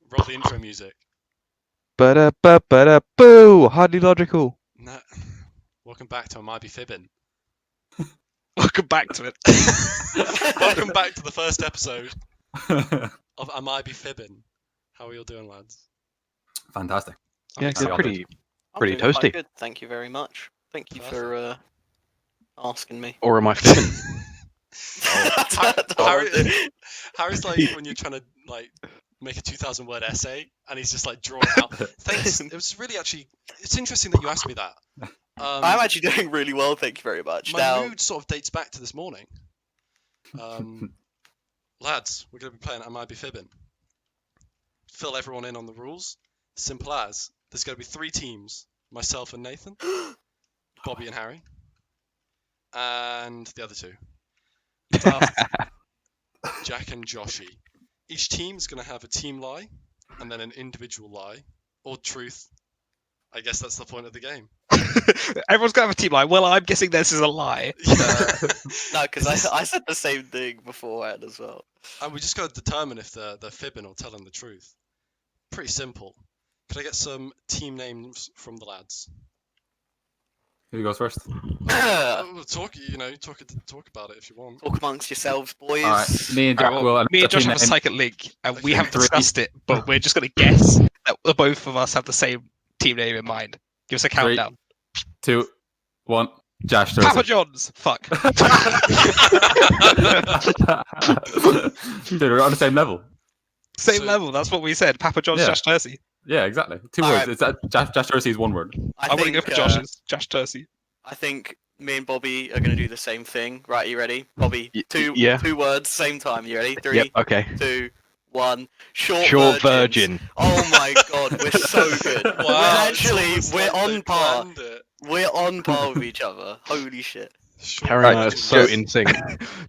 Roll the intro music. Ba-da-ba-ba-da-boo! Hardly logical. Nah. Welcome back to I Might Be Fibbing. Welcome back to it. Welcome back to the first episode of I Might Be Fibbing. How are you all doing, lads? Fantastic. I'm Yeah, excited. pretty I'm pretty doing quite toasty. good. Thank you very much. Thank you for asking me. Or am I fibbing? Harry's like when you're trying to like make a 2,000-word essay, and he's just like drawing it out. Thanks. It was really actually. It's interesting that you asked me that. I'm actually doing really well, thank you very much. My mood sort of dates back to this morning. Lads, we're going to be playing Am I Be Fibbing? Fill everyone in on the rules. Simple as. There's going to be 3 teams. Myself and Nathan. Bobby and Harry. And the other 2. Jack and Joshy. Each team is going to have a team lie, and then an individual lie. Or truth. I guess that's the point of the game. Everyone's gonna have a team lie. Well, I'm guessing this is a lie. No, because I said the same thing beforehand as well. And we just got to determine if they're fibbing or telling the truth. Pretty simple. Could I get some team names from the lads? Who goes first? We'll talk about it if you want. Talk amongst yourselves, boys. Alright, me and Jack Alright, will. me and Josh team have a name. psychic link, and we Okay. haven't discussed it, but we're just gonna guess that the both of us have the same team name in mind. Give us a 3, countdown. 2, 1. Josh Papa Thursday. John's. Fuck. Dude, we're on the same level. Same So- level. That's what we said. Papa John's. Yeah. Josh Tursey. Yeah, exactly. 2 Alright. words. It's Josh Thursday is 1 word. I want to go for Josh's. Josh Tursey. I think me and Bobby are going to do the same thing. Right, you ready? Bobby, two yeah. words, same time. You ready? 3, Yep, okay. 2, 1. Short virgin. Oh my god, we're so good. Wow, it's we're almost we're like they on par. planned it. We're on par with each other. Holy shit. Short Harry and I are virgin. so in sync.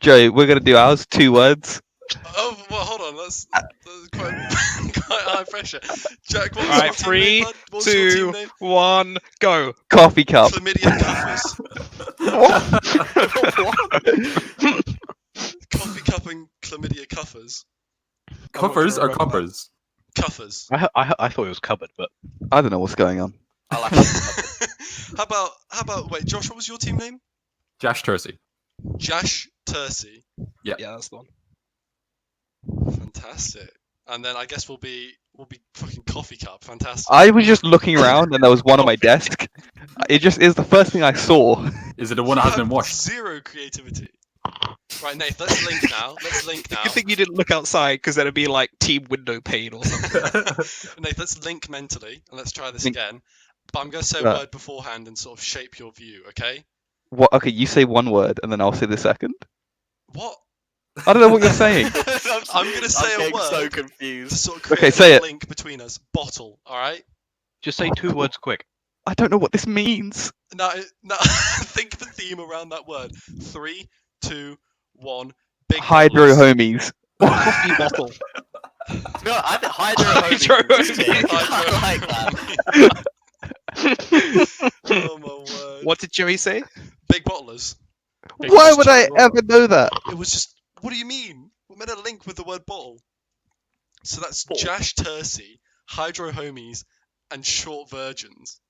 Joe, we're gonna do ours. 2 words. Oh, well, hold on. That's quite high pressure. Jack, what's Alright, your team 3, name, bud? What's your 2, team name? 1, go. Coffee cup. Chlamydia cuffers. Coffee cupping chlamydia cuffers. Cuffers or sure. cuppers? Cuffers. I thought it was cupboard, but I don't know what's going on. I like it. How about wait, Josh, what was your team name? Josh Thursday. Jash Tursey. Yeah, that's the one. Fantastic. And then I guess we'll be fucking coffee cup. Fantastic. I was just looking around and there was one on my desk. It just is the first thing I saw. Is it the one that hasn't been You have washed? Zero creativity. Right, Nate, let's link now. Good thing you didn't look outside, because then it'd be like team window pane or something. Nate, let's link mentally and let's try this Link. again. But I'm going to say a Right. word beforehand and sort of shape your view, okay? What? Okay, you say 1 word and then I'll say the second. What? I don't know what you're saying. I'm going to say I'm a getting word so to confused. sort of create Okay, say a it. link between us. Bottle, alright? Just say 2 words quick. I don't know what this means. Now, think of a theme around that word. 3, 2, 1. Big Hydro bottles. homies. Coffee bottle. No, I think Hydro Hydro I like that. Oh my word. What did Joey say? Big bottlers. Why would I ever know that? It was just. What do you mean? We made a link with the word bottle. So that's Bottle. Jash Tursey, Hydro Homies, and Short Virgins.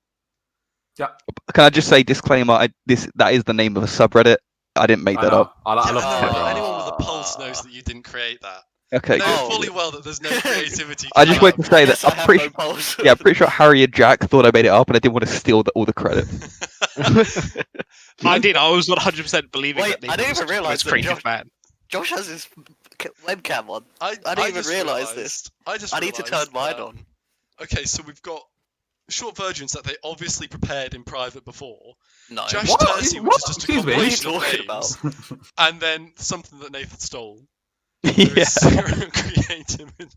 Can I just say disclaimer? That is the name of a subreddit. I didn't make that up. I Yeah, love I know, Hydro. but anyone with a pulse knows that you didn't create that. Okay. I know Oh. fully well that there's no creativity. I just came wanted to say that Yes, I I'm have pretty. no pulse. Yeah, I'm pretty sure Harry and Jack thought I made it up, and I didn't want to steal all the credit. I did. I was 100% believing Wait, that. I didn't even realise that creative Josh- man. Josh has his webcam on. I didn't even just realise realised- this. I I need to turn realised mine that- on. Okay, so we've got Short Virgins that they obviously prepared in private before. No. Josh What? Tursey, which is just a Excuse me? What are you combination of talking names, and then something that Nathan stole. yeah. There is zero creativity.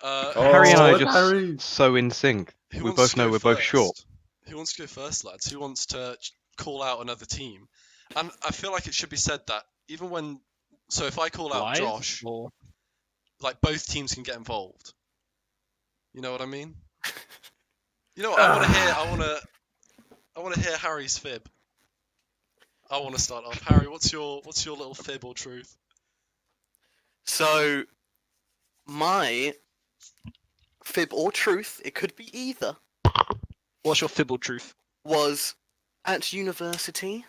Harry and I Oh, are just Harry. so in sync. who We wants both to know go we're both first? short. Who wants to go first, lads? Who wants to call out another team? And I feel like it should be said that even when, so if I call out Live Josh, or- like both teams can get involved. You know what I mean? You know what I want to hear? I want to hear Harry's fib. I want to start off. Harry, what's your little fib or truth? So, my fib or truth, it could be either, What's your fibble truth? was at university.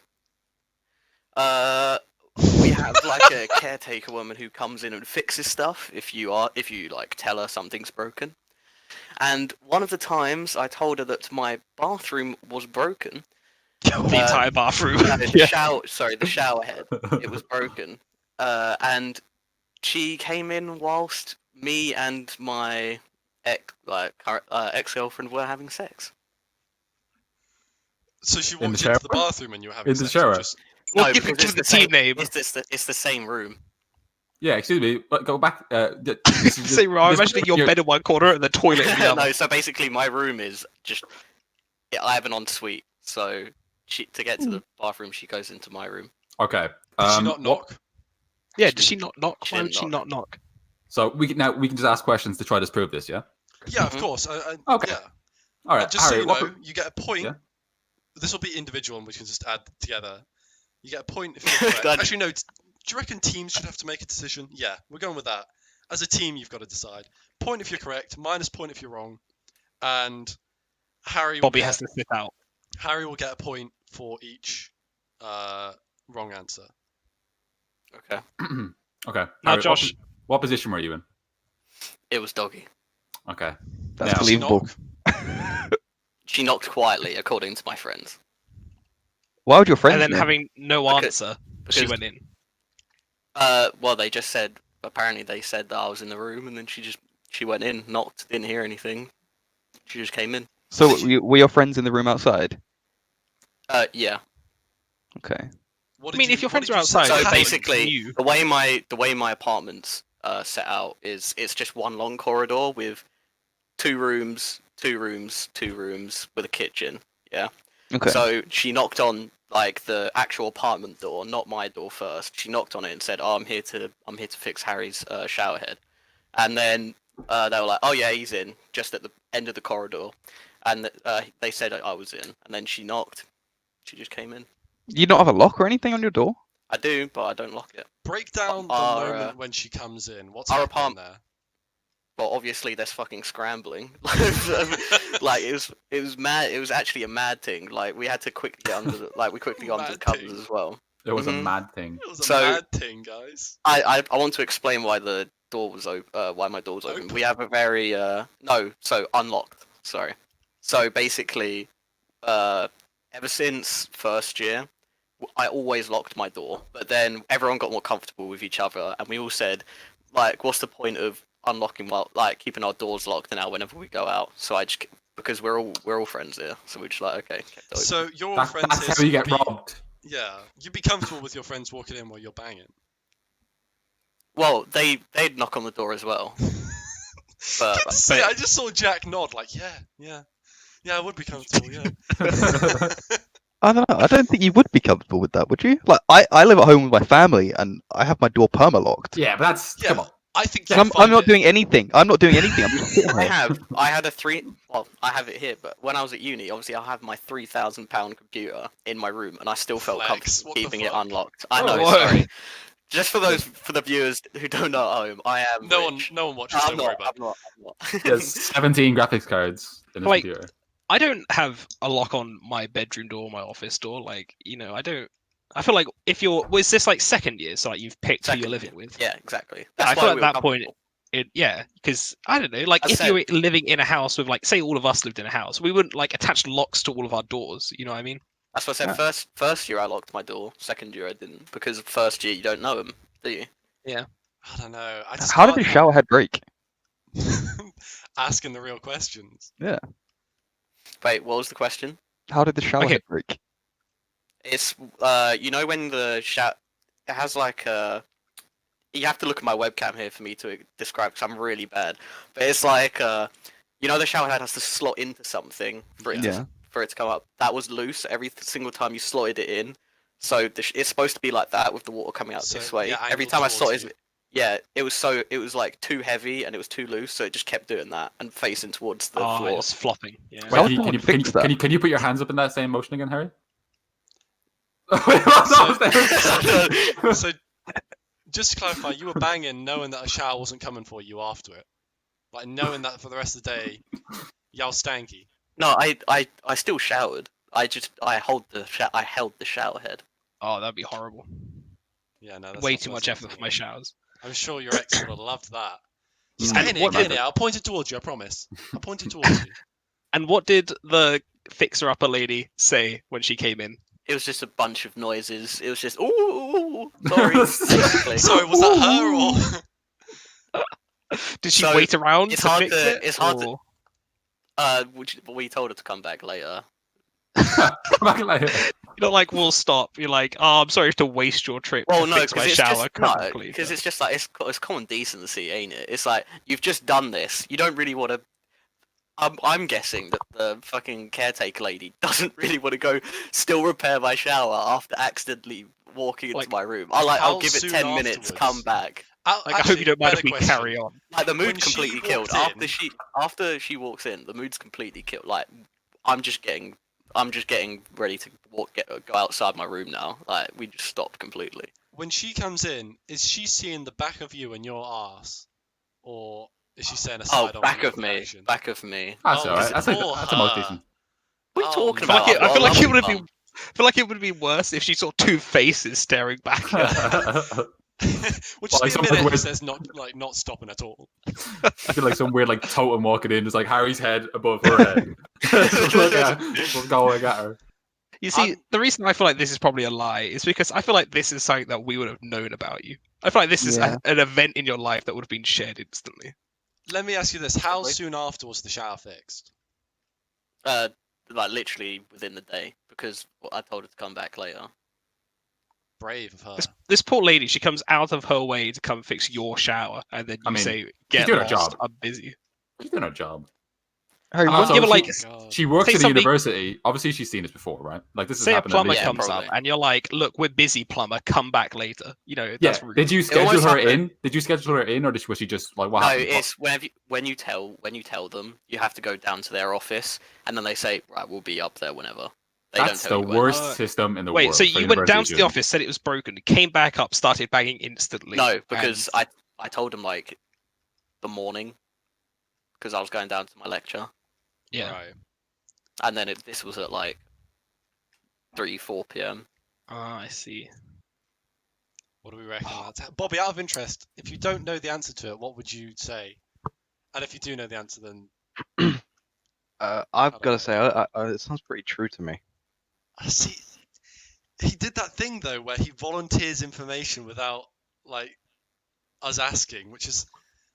We have like a caretaker woman who comes in and fixes stuff if you like tell her something's broken. And one of the times I told her that my bathroom was broken. The entire bathroom. No, the shower head. It was broken. And she came in whilst me and my ex-girlfriend were having sex. So she In the walked into the shower? bathroom and you were having In the sex. or shower? just- Well, No, give because the it's team same- name. It's the same room. Yeah, excuse me, but go back. This is Say, I'm this- imagining your you're- bed in one corner and the toilet in the other. No, so basically my room is just. Yeah, I have an ensuite, so to get to the bathroom, she goes into my room. Okay. Did she not what- knock? Yeah, does she not knock? She Why didn't did she knock. not knock? So we can just ask questions to try to disprove this, yeah? Yeah, of Mhm. course. Okay. Yeah. All right, Just Harry. so you what know, you get a point. Yeah. This will be individual and we can just add together. You get a point if you're correct. God. Actually, no. Do you reckon teams should have to make a decision? Yeah, we're going with that. As a team, you've got to decide. Point if you're correct, minus point if you're wrong. And Harry will Bobby get, has to sit out. Harry will get a point for each wrong answer. Okay. Okay. Now, Harry, Josh. what position were you in? It was doggy. Okay. That's Now- Did she believable. knock? She knocked quietly, according to my friends. Why would your friends And then know? having no Because- answer, she because- went in. Well, they just said. Apparently, they said that I was in the room, and then she went in, knocked, didn't hear anything. She just came in. So were your friends in the room outside? Yeah. Okay. What I did mean, you- if your what friends did are you say outside, So it's happened? basically, you. the way my apartment's set out is it's just one long corridor with two rooms with a kitchen. Yeah. Okay. So she knocked on like the actual apartment door, not my door first. She knocked on it and said, "Oh, I'm here to fix Harry's shower head." And then they were like, "Oh yeah, he's in," just at the end of the corridor. And they said I was in, and then she knocked. She just came in. You not have a lock or anything on your door? I do, but I don't lock it. Break down the Our, moment when she comes in. What's our happening apartment- there? Well, obviously there's fucking scrambling. Like it was mad. It was actually a mad thing. Like we had to quickly get under we quickly got under the Mad covers thing. as well. It was a Mhm. mad thing. It was a So- mad thing, guys. I want to explain why the door was open. Why my door was open. Open? We have a very unlocked. Sorry. So basically, ever since first year, I always locked my door. But then everyone got more comfortable with each other, and we all said, like, what's the point of unlocking keeping our doors locked now whenever we go out? So because we're all friends here, so we're just like, okay. kept it open. So you're all That's, friends that's here. how you so get you'd be- robbed. Yeah, you'd be comfortable with your friends walking in while you're banging. Well, they'd knock on the door as well. But Good to see. I just saw Jack nod, like, yeah, I would be comfortable. Yeah. I don't know. I don't think you would be comfortable with that, would you? Like, I live at home with my family and I have my door perma-locked. Yeah, but that's Yeah, come on. I think. So you'd I'm find not it- doing anything. I'm not doing anything. I'm just sitting I here. I have it here, but when I was at uni, obviously I have my £3,000 computer in my room, and I still felt Flex, comfortable what the keeping it fuck? unlocked. I Oh, know, whoa. sorry. Just for the viewers who don't know at home, I am No one rich. watches. I'm Don't worry not. about. I'm not. There's 17 graphics cards in his Like- computer. I don't have a lock on my bedroom door, my office door. Like, I don't. I feel like was this like second year? So like you've picked who Second you're living year. with. Yeah, exactly. I That's feel why at we that were point, comfortable. because I don't know, like As if I you were living in a house with say all of us lived in a house, we wouldn't like attach locks to all of our doors. You know what I mean? That's what I said. First year I locked my door. Second year I didn't, because first year you don't know them, do you? I don't know. I just How did the can't- shower head break? Asking the real questions. Wait, what was the question? How did the shower Okay. head break? It's when the shower, it has like a. You have to look at my webcam here for me to describe, because I'm really bad. But it's like the shower head has to slot into something for it Yeah. to come up. That was loose every single time you slotted it in. So it's supposed to be like that with the water coming out So, this way. yeah, Every angled time I towards slotted you. it, yeah, it was like too heavy and it was too loose, so it just kept doing that and facing towards the Oh, floor. it's flopping. Yeah. Wait, How can you, would can, you, someone can, fix you, can, that? you, can you put your hands up in that same motion again, Harry? Wait, what? That was So, just to clarify, you were banging knowing that a shower wasn't coming for you after it. Like knowing that for the rest of the day, y'all stanky. No, I still showered. I held the shower head. Oh, that'd be horrible. Yeah, no, that's Way not too much pleasant effort at for my all. showers. I'm sure your ex would have loved that. Just And get in here, what get in method? here. I'll point it towards you, I promise. I'll point it towards you. And what did the fixer-upper lady say when she came in? It was just a bunch of noises. It was just ooh, sorry. basically. Sorry, was that her or? Did she So, wait around it's to hard fix to- it? it's hard to- or- We told her to come back later. Come back later. You're not like, we'll stop. You're like, oh, I'm sorry to waste your trip Well, to no, fix my because it's shower. just Come no, back later." because it's just like it's common decency, ain't it? It's like you've just done this. You don't really want to. I'm guessing that the fucking caretaker lady doesn't really want to go still repair my shower after accidentally walking into Like, my room. how I'll give it soon 10 minutes. afterwards? Come back. Like, I hope you don't mind if we carry on. Like the When mood she completely killed walked after she walks in. The mood's completely killed. Like I'm just getting ready to go outside my room now. Like we just stopped completely. When she comes in, is she seeing the back of you and your ass, or is she saying a Oh, side-on back of information? me, back of me. That's Oh, alright. is it That's a for most her? decent. What are you Oh, talking no. about? I feel like it would have Lovely been. I feel like it would be worse if she saw two faces staring back at her. Which is Like be a someone minute if with- there's not stopping at all. I feel like some weird like totem walking in, just like Harry's head above her head. Just look at her, just going at her. You see, the reason I feel like this is probably a lie is because I feel like this is something that we would have known about you. I feel like this is Yeah. an event in your life that would have been shared instantly. Let me ask you this: how Probably. soon after was the shower fixed? Like literally within the day because I told her to come back later. Brave of her. This poor lady, she comes out of her way to come fix your shower, and then you I mean, say, "Get doing her lost, job. I'm busy." She's doing her job. Harry, Also, give her, like, Oh my God. She works Say at a somebody- university. Obviously, she's seen this before, right? Like this has Say a happened. at plumber least- Yeah, comes probably. up, and you're like, "Look, we're busy, plumber. Come back later." You know, Yeah. that's rude. Did you schedule always her happened. in? Did you schedule her in, or was she just like what No, happened? it's when you tell them you have to go down to their office and then they say right we'll be up there whenever. They That's don't tell the you when. worst system in the Wait, world. so for you went down university to the students. office, said it was broken, came back up, started banging instantly? No, because and- I told them like the morning because I was going down to my lecture yeah. Right. and then this was at like 3-4 p.m. Ah, I see. What do we reckon? Bobby, out of interest, if you don't know the answer to it, what would you say? And if you do know the answer, then I've don't got know. to say, it sounds pretty true to me. I see. He did that thing though, where he volunteers information without like us asking, which is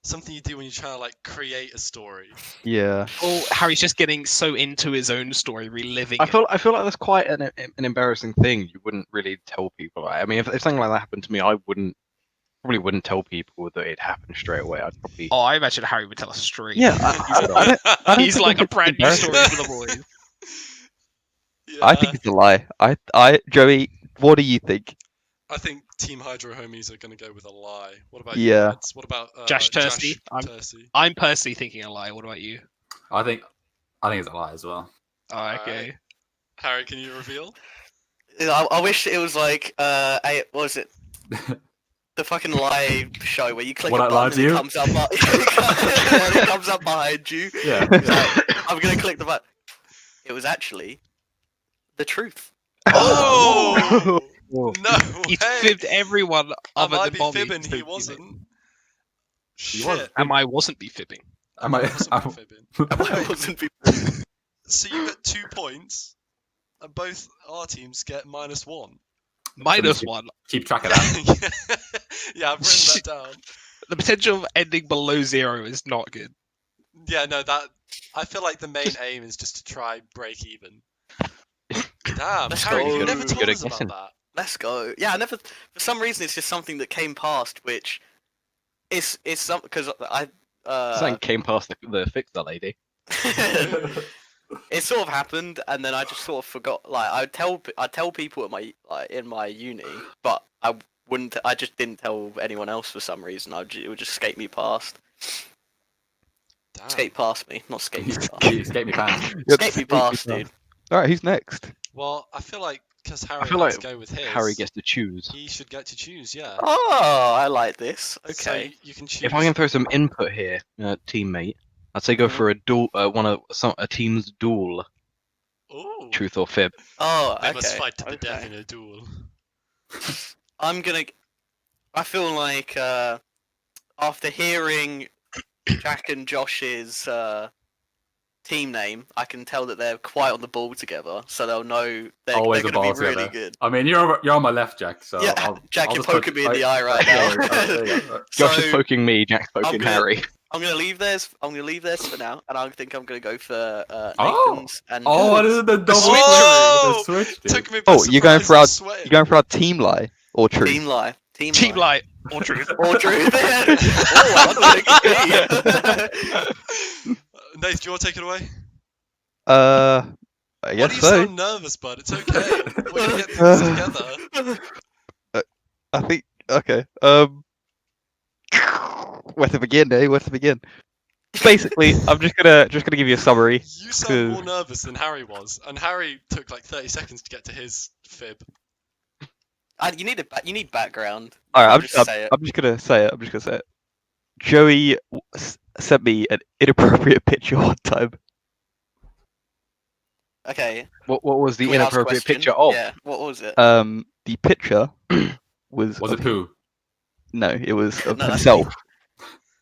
something you do when you're trying to like create a story. Yeah. Oh, Harry's just getting so into his own story, reliving I it. feel like that's quite an embarrassing thing. You wouldn't really tell people. I mean, if something like that happened to me, I probably wouldn't tell people that it happened straight away. I'd probably. Oh, I imagine Harry would tell a story. Yeah, I don't He's think like a it's brand new story embarrassing. for the boys. Yeah, I think it's a lie. Joey, what do you think? I think Team Hydro homies are going to go with a lie. What about you, Yeah. lads? What about Josh Tursey? Tursey? I'm personally thinking a lie. What about you? I think it's a lie as well. Oh, okay. Harry, can you reveal? I wish it was like what was it? The fucking lie show where you click What a I lied button to and you? it comes up, it comes up behind you. Yeah. It's like, I'm gonna click the button. It was actually the truth. Oh Whoa. no! He way. fibbed everyone I other might than be Bobby. fibbing. so, He you know. wasn't. Shit. was. Am I wasn't be fibbing? I Am I- wasn't fibbing. I wasn't be- So you get 2 points, and both our teams get -1. Minus keep- one. Keep track of that. Yeah, I've written that down. The potential of ending below 0 is not good. Yeah, no, that I feel like the main aim is just to try break even. Damn, Let's Harry, go. you never Good told at us about guessing. that. Let's go. Yeah, I never. For some reason, it's just something that came past, which it's some because I Something came past the fixer lady. it sort of happened, and then I just sort of forgot. Like I'd tell people at my in my uni, but I wouldn't. I just didn't tell anyone else for some reason. It would just escape me past. Damn. Escape past me, not escape me past. Escape me pants. Escape me past, dude. All right, who's next? Well, I feel like because Harry feel had like to go with his. Harry gets to choose. He should get to choose, yeah. Oh, I like this. So Okay. you can choose. If I can throw some input here, teammate, I'd say go Mhm. for a duel, a team's duel, Ooh. truth or fib. Oh, They okay. must fight to the death okay. in a duel. I feel like after hearing Jack and Josh's team name, I can tell that they're quite on the ball together, so they'll know they're Always going a to be ball really together. good. I mean, you're on my left, Jack. So Yeah, Jack, I'll you're just put- poking me in the eye right now. there you go. Josh is So, poking me, Jack's poking gonna- Harry. I'm gonna leave theirs. I'm gonna leave theirs for now, and I think I'm gonna go for Oh! Nathan's and. Oh, this is the double switcheroo. The switch, dude. Took me by Oh, you're going surprise, for I our swear. you're going for our team lie or truth? Team lie. Team Team lie. light or truth. Or truth. Oh, I Nath, do you want to take it away? I Why guess do you so. sound nervous, bud? It's okay. We can get through this together. I think okay. Where to begin, eh? Where to begin? Basically, I'm just gonna give you a summary. You sound more nervous than Harry was, and Harry took like 30 seconds to get to his fib. You need background. All right, Just say it. I'm just gonna say it. Joey sent me an inappropriate picture one time. Okay. What was the can we ask a inappropriate question? picture of? Yeah. What was it? The picture was Was of it poo? No, it was of No, that's himself.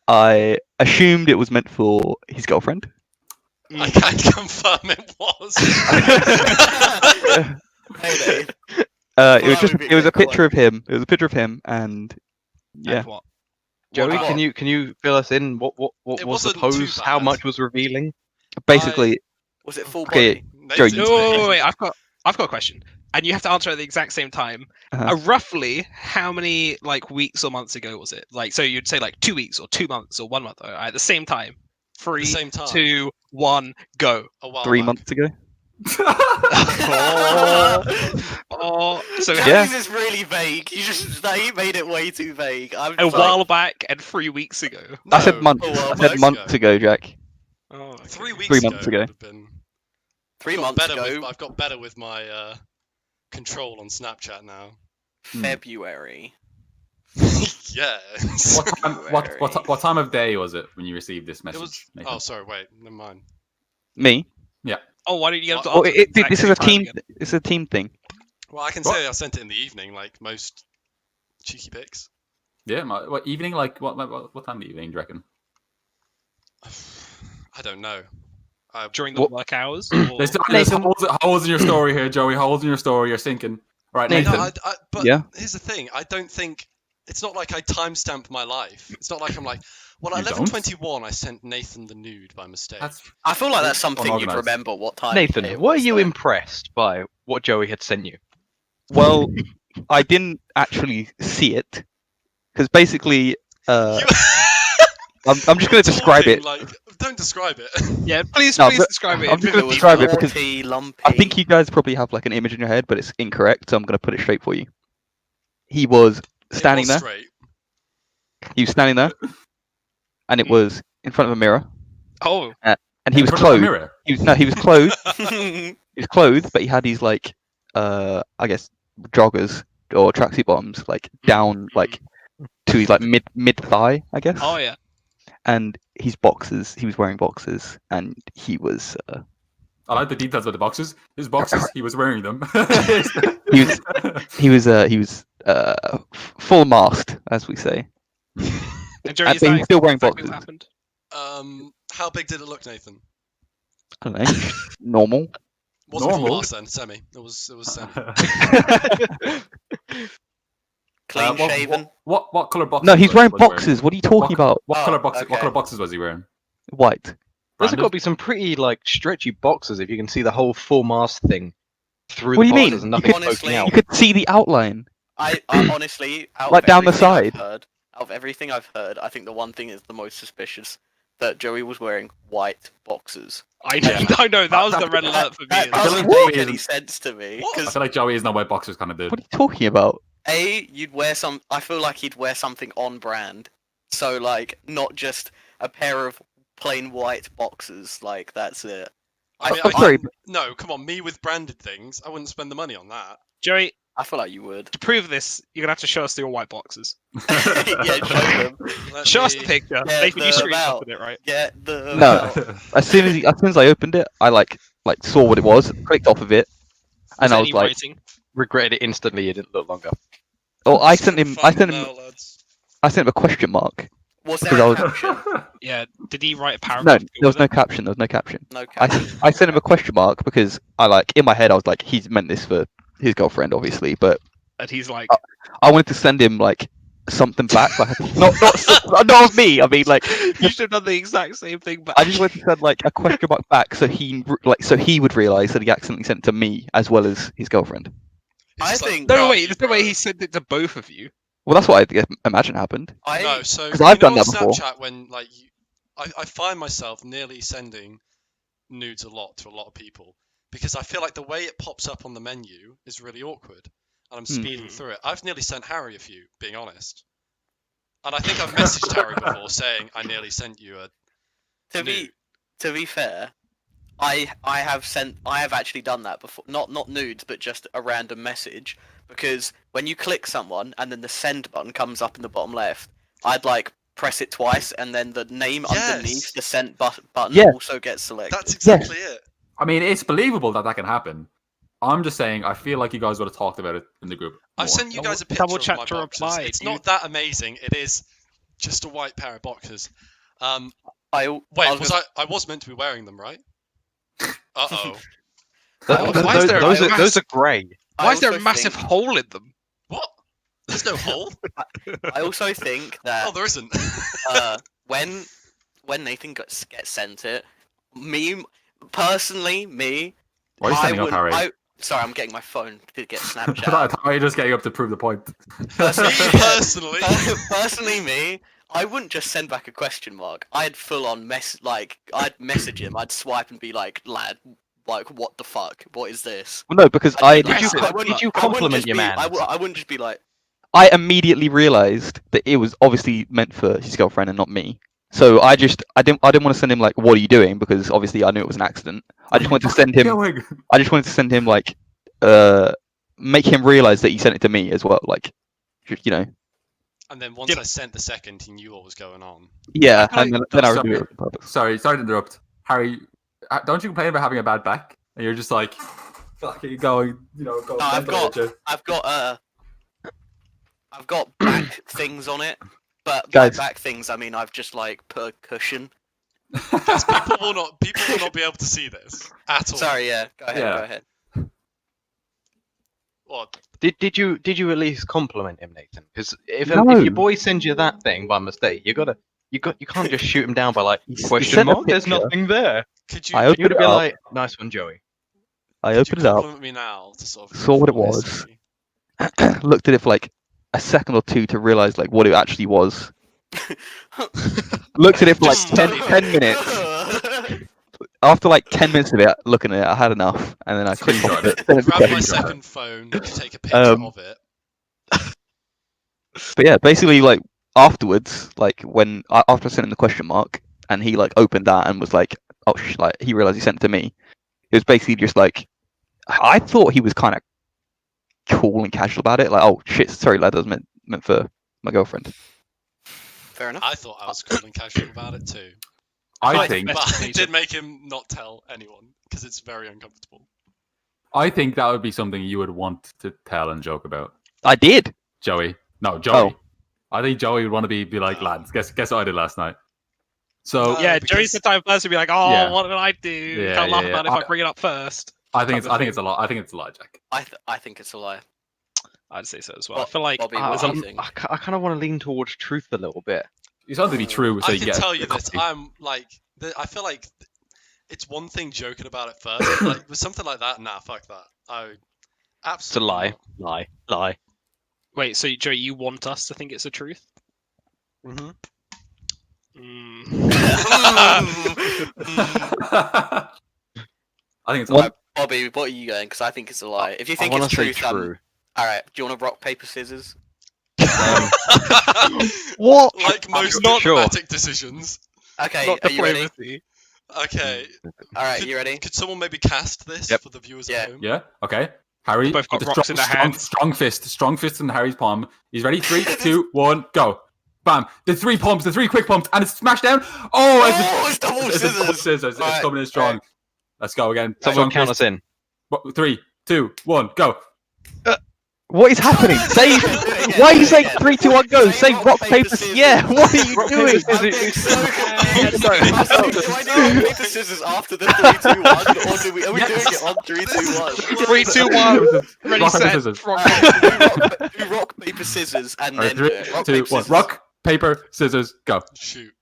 I assumed it was meant for his girlfriend. I can't confirm it was. Hey, Dave. It was that just would be it was a good, picture of him. It was a picture of him, and yeah. And what? Joey, about- can you fill us in? What It was the wasn't too pose? How bad. much was revealing? Basically, Was it full Okay, body? Nathan's Joe, No, big. wait, I've got a question, and you have to answer at the exact same time. Uh-huh. Roughly, how many like weeks or months ago was it? Like, so you'd say like 2 weeks or 2 months or 1 month at the same time. At 3, the same time. 2, 1, go. A while 3 back. months ago. Oh, so Yeah. This is really vague. You just he made it way too vague. I'm a sorry. while back and 3 weeks ago. No, I said months. a while I said back months ago, Jack. Oh, okay. 3 weeks 3 ago. months ago. would have been... 3 Got months better ago, I've got better with my control on Snapchat now. February. Yes. What time of day was it when you received this message? It was. Nathan? Oh, sorry. Wait. Never mind. Me? Oh, why didn't you get to Oh, answer at the exact this is same a time team. again? It's a team thing. Well, I can What? say I sent it in the evening, like most cheeky pics. Yeah, what evening? Like what time of the evening do you reckon? I don't know. During the work hours? Or... There's holes in your story here, Joey. Holes in your story. You're sinking. All right, Nathan. Nathan. But Yeah. here's the thing. I don't think it's not like I timestamp my life. It's not like I'm like, well, You at don't? 11:21, I sent Nathan the nude by mistake. That's I feel like that's something you'd Unorganised. remember what time. Nathan, it were was, you though. impressed by what Joey had sent you? Well, I didn't actually see it because basically, You- I'm just going to describe Talking it. Like, don't describe it. Yeah, please No, but describe it. I'm in just vivid gonna was describe it because naughty, lumpy. I think you guys probably have like an image in your head, but it's incorrect. So I'm going to put it straight for you. He was standing it was there. Straight. He was standing there, and it was in front of a mirror, Oh, and he In was front of a clothed. mirror. He was clothed. He was clothed, but he had these like, I guess joggers or tracksuit bottoms like down like to his like mid thigh, I guess. oh yeah. And his boxers. He was wearing boxers, and he was. I like the details of the boxes. His boxes, he was wearing them. He was full mast, as we say. And Joey, is but that he's still wearing exactly what boxers. happened? How big did it look, Nathan? I don't know. Normal. Wasn't full Normal? arse then, semi. It was semi. Clean shaven. What color boxes? No, he's was wearing he boxers. What are you talking about? What Oh, color boxes? What okay. color boxes was he wearing? White. Those have Branded? got to be some pretty like stretchy boxes if you can see the whole full mast thing through What the do you mean? boxes and nothing Honestly, poking out. You could see the outline. I honestly, out Like of down the everything I've side. heard, out of everything I've heard, I think the one thing is the most suspicious that Joey was wearing white boxers. I know that was the red alert for me. That as doesn't well. make any sense to me. What? I Because feel like Joey is not white boxers kind of dude. What are you talking about? you'd wear some. I feel like he'd wear something on brand. So like, not just a pair of plain white boxers. Like that's it. I mean, I'm sorry. no, come on, me with branded things, I wouldn't spend the money on that. Joey, I feel like you would. to prove this, you're gonna have to show us your white boxes. Yeah, show them. Show us the picture. Get Nathan, you them out. screenshotted it, right? Get them No. out. As soon as I opened it, I like saw what it was, clicked off of it, Was and I there was any like, writing? Regretted it instantly. It didn't look longer. oh, I sent him a question mark. Was Because there I a was- caption? Yeah. Did he write a No, paragraph? there was no caption. There was no caption. No caption. I sent him a question mark because I in my head I was like, he's meant this for his girlfriend, obviously, but And he's like, I wanted to send him like something back, like not me. I mean, like you should have done the exact same thing. But I just wanted to send like a question mark back so he would realize that he accidentally sent it to me as well as his girlfriend. I think. no, wait. There's no way he sent it to both of you. Well, that's what I imagine happened. No, so 'Cause I've you know done that on before. Snapchat when like I find myself nearly sending nudes a lot to a lot of people because I feel like the way it pops up on the menu is really awkward, and I'm speeding through it. I've nearly sent Harry a few, being honest, and I think I've messaged Harry before saying I nearly sent you a. To be fair, I have actually done that before. Not nudes, but just a random message. Because when you click someone and then the send button comes up in the bottom left, I'd like press it twice and then the name underneath the send button also gets selected. That's exactly it. I mean, it's believable that can happen. I'm just saying, I feel like you guys would have talked about it in the group. I've more. sent you guys a Double picture of my check to boxes. reply, It's dude. not that amazing. It is just a white pair of boxes. I Was meant to be wearing them, right? Uh-oh. Why is there Those are grey. Why is there a also massive think- hole in them? What? There's no hole? I also think that Oh, there isn't. when Nathan gets sent it, personally, Why are you I standing up, wouldn't. Harry? Sorry, I'm getting my phone to get I Snapchat. thought you were just getting up to prove the point. Personally. Personally, I wouldn't just send back a question mark. I'd full on I'd message him. I'd swipe and be like, lad, like, what the fuck? What is this? Well, no, because Did you compliment your man? I wouldn't just be like, I immediately realized that it was obviously meant for his girlfriend and not me. So I didn't want to send him like, what are you doing? Because obviously I knew it was an accident. I just wanted to send him like, make him realize that he sent it to me as well. Like, you know. And then once I sent the second, he knew what was going on. Yeah, I and feel then I like reviewed it on purpose. Sorry to interrupt. Harry, don't you complain about having a bad back? And you're just like, fucking going, going. no, I've got back things on it, but by Guys. back things I mean I've just like put a cushion. Guys, people will not be able to see this at all. Sorry, yeah, go ahead. What? Did you at least compliment him, Nathan? Because if No. your boy sends you that thing by mistake, you can't just shoot him down by like He question sent a mark. There's picture. nothing there. Could you? I You opened would it be up. like, nice one, Joey. I could opened you it up, compliment me now to sort of saw what it inform was. history? looked at it for like a second or two to realize like what it actually was. Looked at it for like Just 10 minutes. After like 10 minutes of it, looking at it, I had enough, and then I clicked off it. Sent it to Grab my Kevin. second phone to take a picture Um, of it. But yeah, basically like afterwards, like after I sent him the question mark, and he like opened that and was like, oh like he realized he sent it to me. It was basically just like, I thought he was kind of cool and casual about it. Like, oh shit, sorry lad, that was meant for my girlfriend. Fair enough. I thought I was cool and casual about it too. I think But I did make him not tell anyone because it's very uncomfortable. that would be something you would want to tell and joke about, I did. Joey. No, Joey. Oh. I think Joey would want to be like, lads, guess what I did last night. So No, Yeah, because- Joey's the type of person to be like, oh, Yeah. what did I do? Yeah, Can't laugh yeah, about it yeah. if I bring it up first. I think type of it's a lot. I think it's a lie, Jack. I think it's a lie. I'd say so as well. I What- feel like Bobby, I, what do you think? I kind of want to lean towards truth a little bit. You want to be true, so I you can get. tell you a this. copy. I'm like, I feel like it's one thing joking about it first. But like with something like that, nah, fuck that. I It's a absolutely lie. wait, so Joey, you want us to think it's the truth? Mm-hmm. Mm. I think it's a What? lie. Bobby, what are you going? Because I think it's a lie. If you I think want it's to say truth, true. all right. Do you want to rock paper scissors? What? Like most not sure. diplomatic decisions. Okay, Not are you ready? diplomacy. Okay. All right, Could- you ready? Could someone maybe cast this Yep. for the viewers Yeah. at home? Yeah. Okay. Harry, Both got with rocks in their hands. strong fist in Harry's palm. He's ready. 3, 2, 1, go. Bam! The 3 pumps, the 3 quick pumps, and it's smashed down. Oh, it's double it's scissors. double scissors. It's Right, coming in strong. right. Let's go again. Someone Strong count us fist. in. 3, 2, 1, go. What is happening? Say. Why are you saying 3, 2, 1, go? Say rock, paper, scissors. yeah. What are you Rock, doing? paper, I'm being so confused. Do I do rock, paper, scissors after the 3, 2, 1, or are we doing it on 3, 2, 1? 3, 2, 1. Ready, Rock, paper, set. scissors. Do rock, paper, scissors, and Alright, then 3, rock, 2, paper, 1. scissors. Rock, paper, scissors, go. Shoot.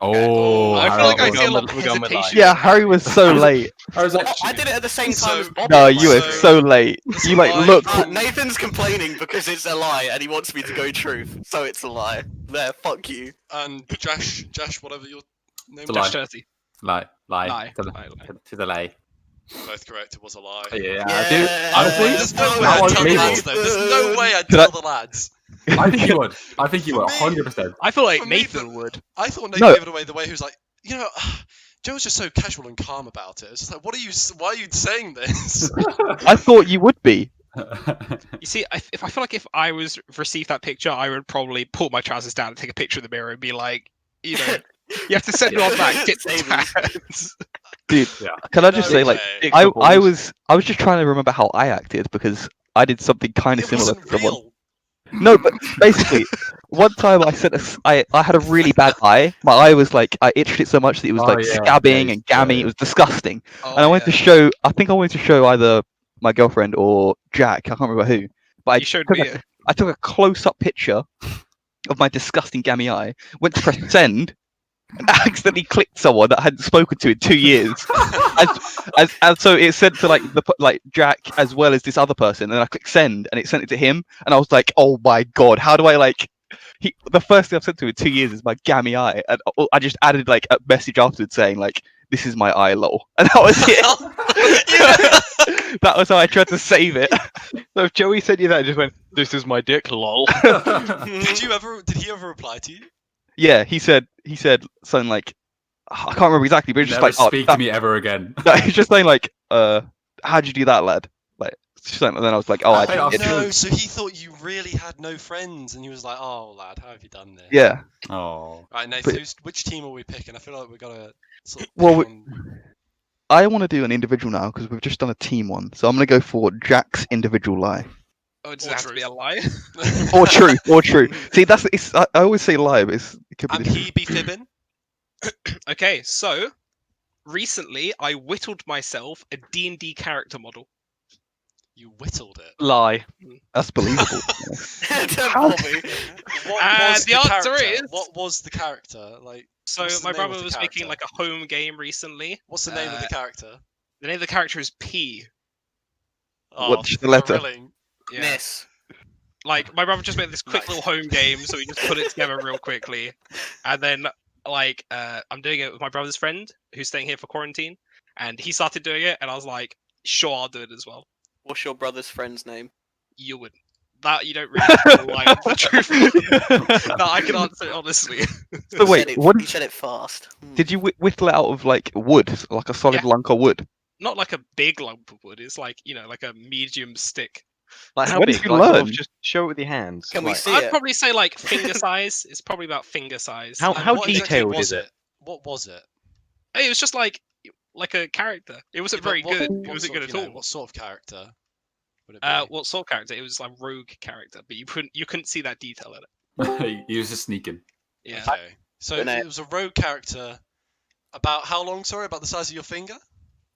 Oh, I feel like I We're see a going lot with- of we're going with hesitation. Yeah, Harry was so late. I was like, I did it at the same time as Bobby. No, I'm you were like, so late. You like lie. look. Nathan's complaining because it's a lie and he wants me to go truth, so it's a lie. There, fuck you. And Josh, whatever your name It's a was. Josh Dirty. lie. Lie. To Lie. the lie. Both correct. It was a lie. Yeah, dude. Honestly, There's no way I I'd want tell the Mabel. lads though. There's no way I'd Could I- tell the lads. I think you would. I think you would. For me- 100%. I feel like For me, Nathan would. I thought Nathan No. gave it away the way he was like, you know, Joe was just so casual and calm about it. It's just like, why are you saying this? I thought you would be. You see, I feel like if I was received that picture, I would probably pull my trousers down and take a picture of the mirror and be like, you know, you have to send me on back, tits and Same. tats. Dude, Yeah. can I just No say, like, way. I was just trying to remember how I acted because I did something kind of It similar wasn't to someone. real. No, but basically, one time I had a really bad eye. My eye was like, I itched it so much that it was Oh, like yeah, scabbing yeah, and gamming. yeah. It was disgusting. Oh, And I wanted to show, I think I wanted to show either my girlfriend or Jack, I can't remember who. But you showed took me a, it. I took a close-up picture of my disgusting gammy eye, went to press send, and accidentally clicked someone that I hadn't spoken to in 2 years. and so it sent to like Jack as well as this other person, and then I clicked send, and it sent it to him, and I was like, oh my god, how do I like? The first thing I've sent to him in 2 years is my gammy eye, and I just added like a message afterwards saying like, this is my eye, lol, and that was it. That was how I tried to save it. So if Joey sent you that, and just went, "This is my dick, lol." Did he ever reply to you? Yeah, he said something like, I can't remember exactly, but it's just Never like, oh, speak that- to me ever again. No, he's just saying like, how'd you do that, lad? Like, and then I was like, oh, I Hey, I'll did. see No, so he thought you really had no friends, and he was like, "Oh, lad, how have you done this?" Yeah. Oh. Right, Nathan, But- which team are we picking? I feel like we gotta sort of Well, pick on- I want to do an individual now because we've just done a team one, so I'm gonna go for Jack's individual lie, Oh, does Or it have to be a truth. lie? or true, or true. See, I always say lie, but it could be. And the truth. he be fibbing. Okay, so recently I whittled myself a D&D character model. You whittled it. Lie. That's believable. Bobby. What And was the answer character? is- What was the character? Like, So What's the my name brother of the was making like character? a home game recently. what's the name of the character? The name of the character is P. What's the letter? thrilling. Yeah. Ness. Like my brother just made this quick Nice. little home game, so we just put it together real quickly, and then like I'm doing it with my brother's friend who's staying here for quarantine, and he started doing it, and I was like, sure, I'll do it as well. What's your brother's friend's name? You would. That you don't really have to lie on the truth. No, I can answer it honestly. So wait, He said it, what he said it fast. did you whittle it out of like wood, like a solid Yeah. lunk of wood? Not like a big lump of wood. It's like like a medium stick. Like how When did big? you Like, sort of learn? just show it with your hands. Can we like, see I'd it? probably say like finger size. It's probably about finger size. How- And how what exactly detailed was is it? What was it? It was just like a character. It wasn't Yeah, but very what- good. what It wasn't sort good of, at you know, all. What sort of character would it be? What sort of character? It was like rogue character, but you couldn't see that detail in it. He was just sneaking. Yeah. Okay. So Don't know. it was a rogue character. About how long? Sorry, about the size of your finger.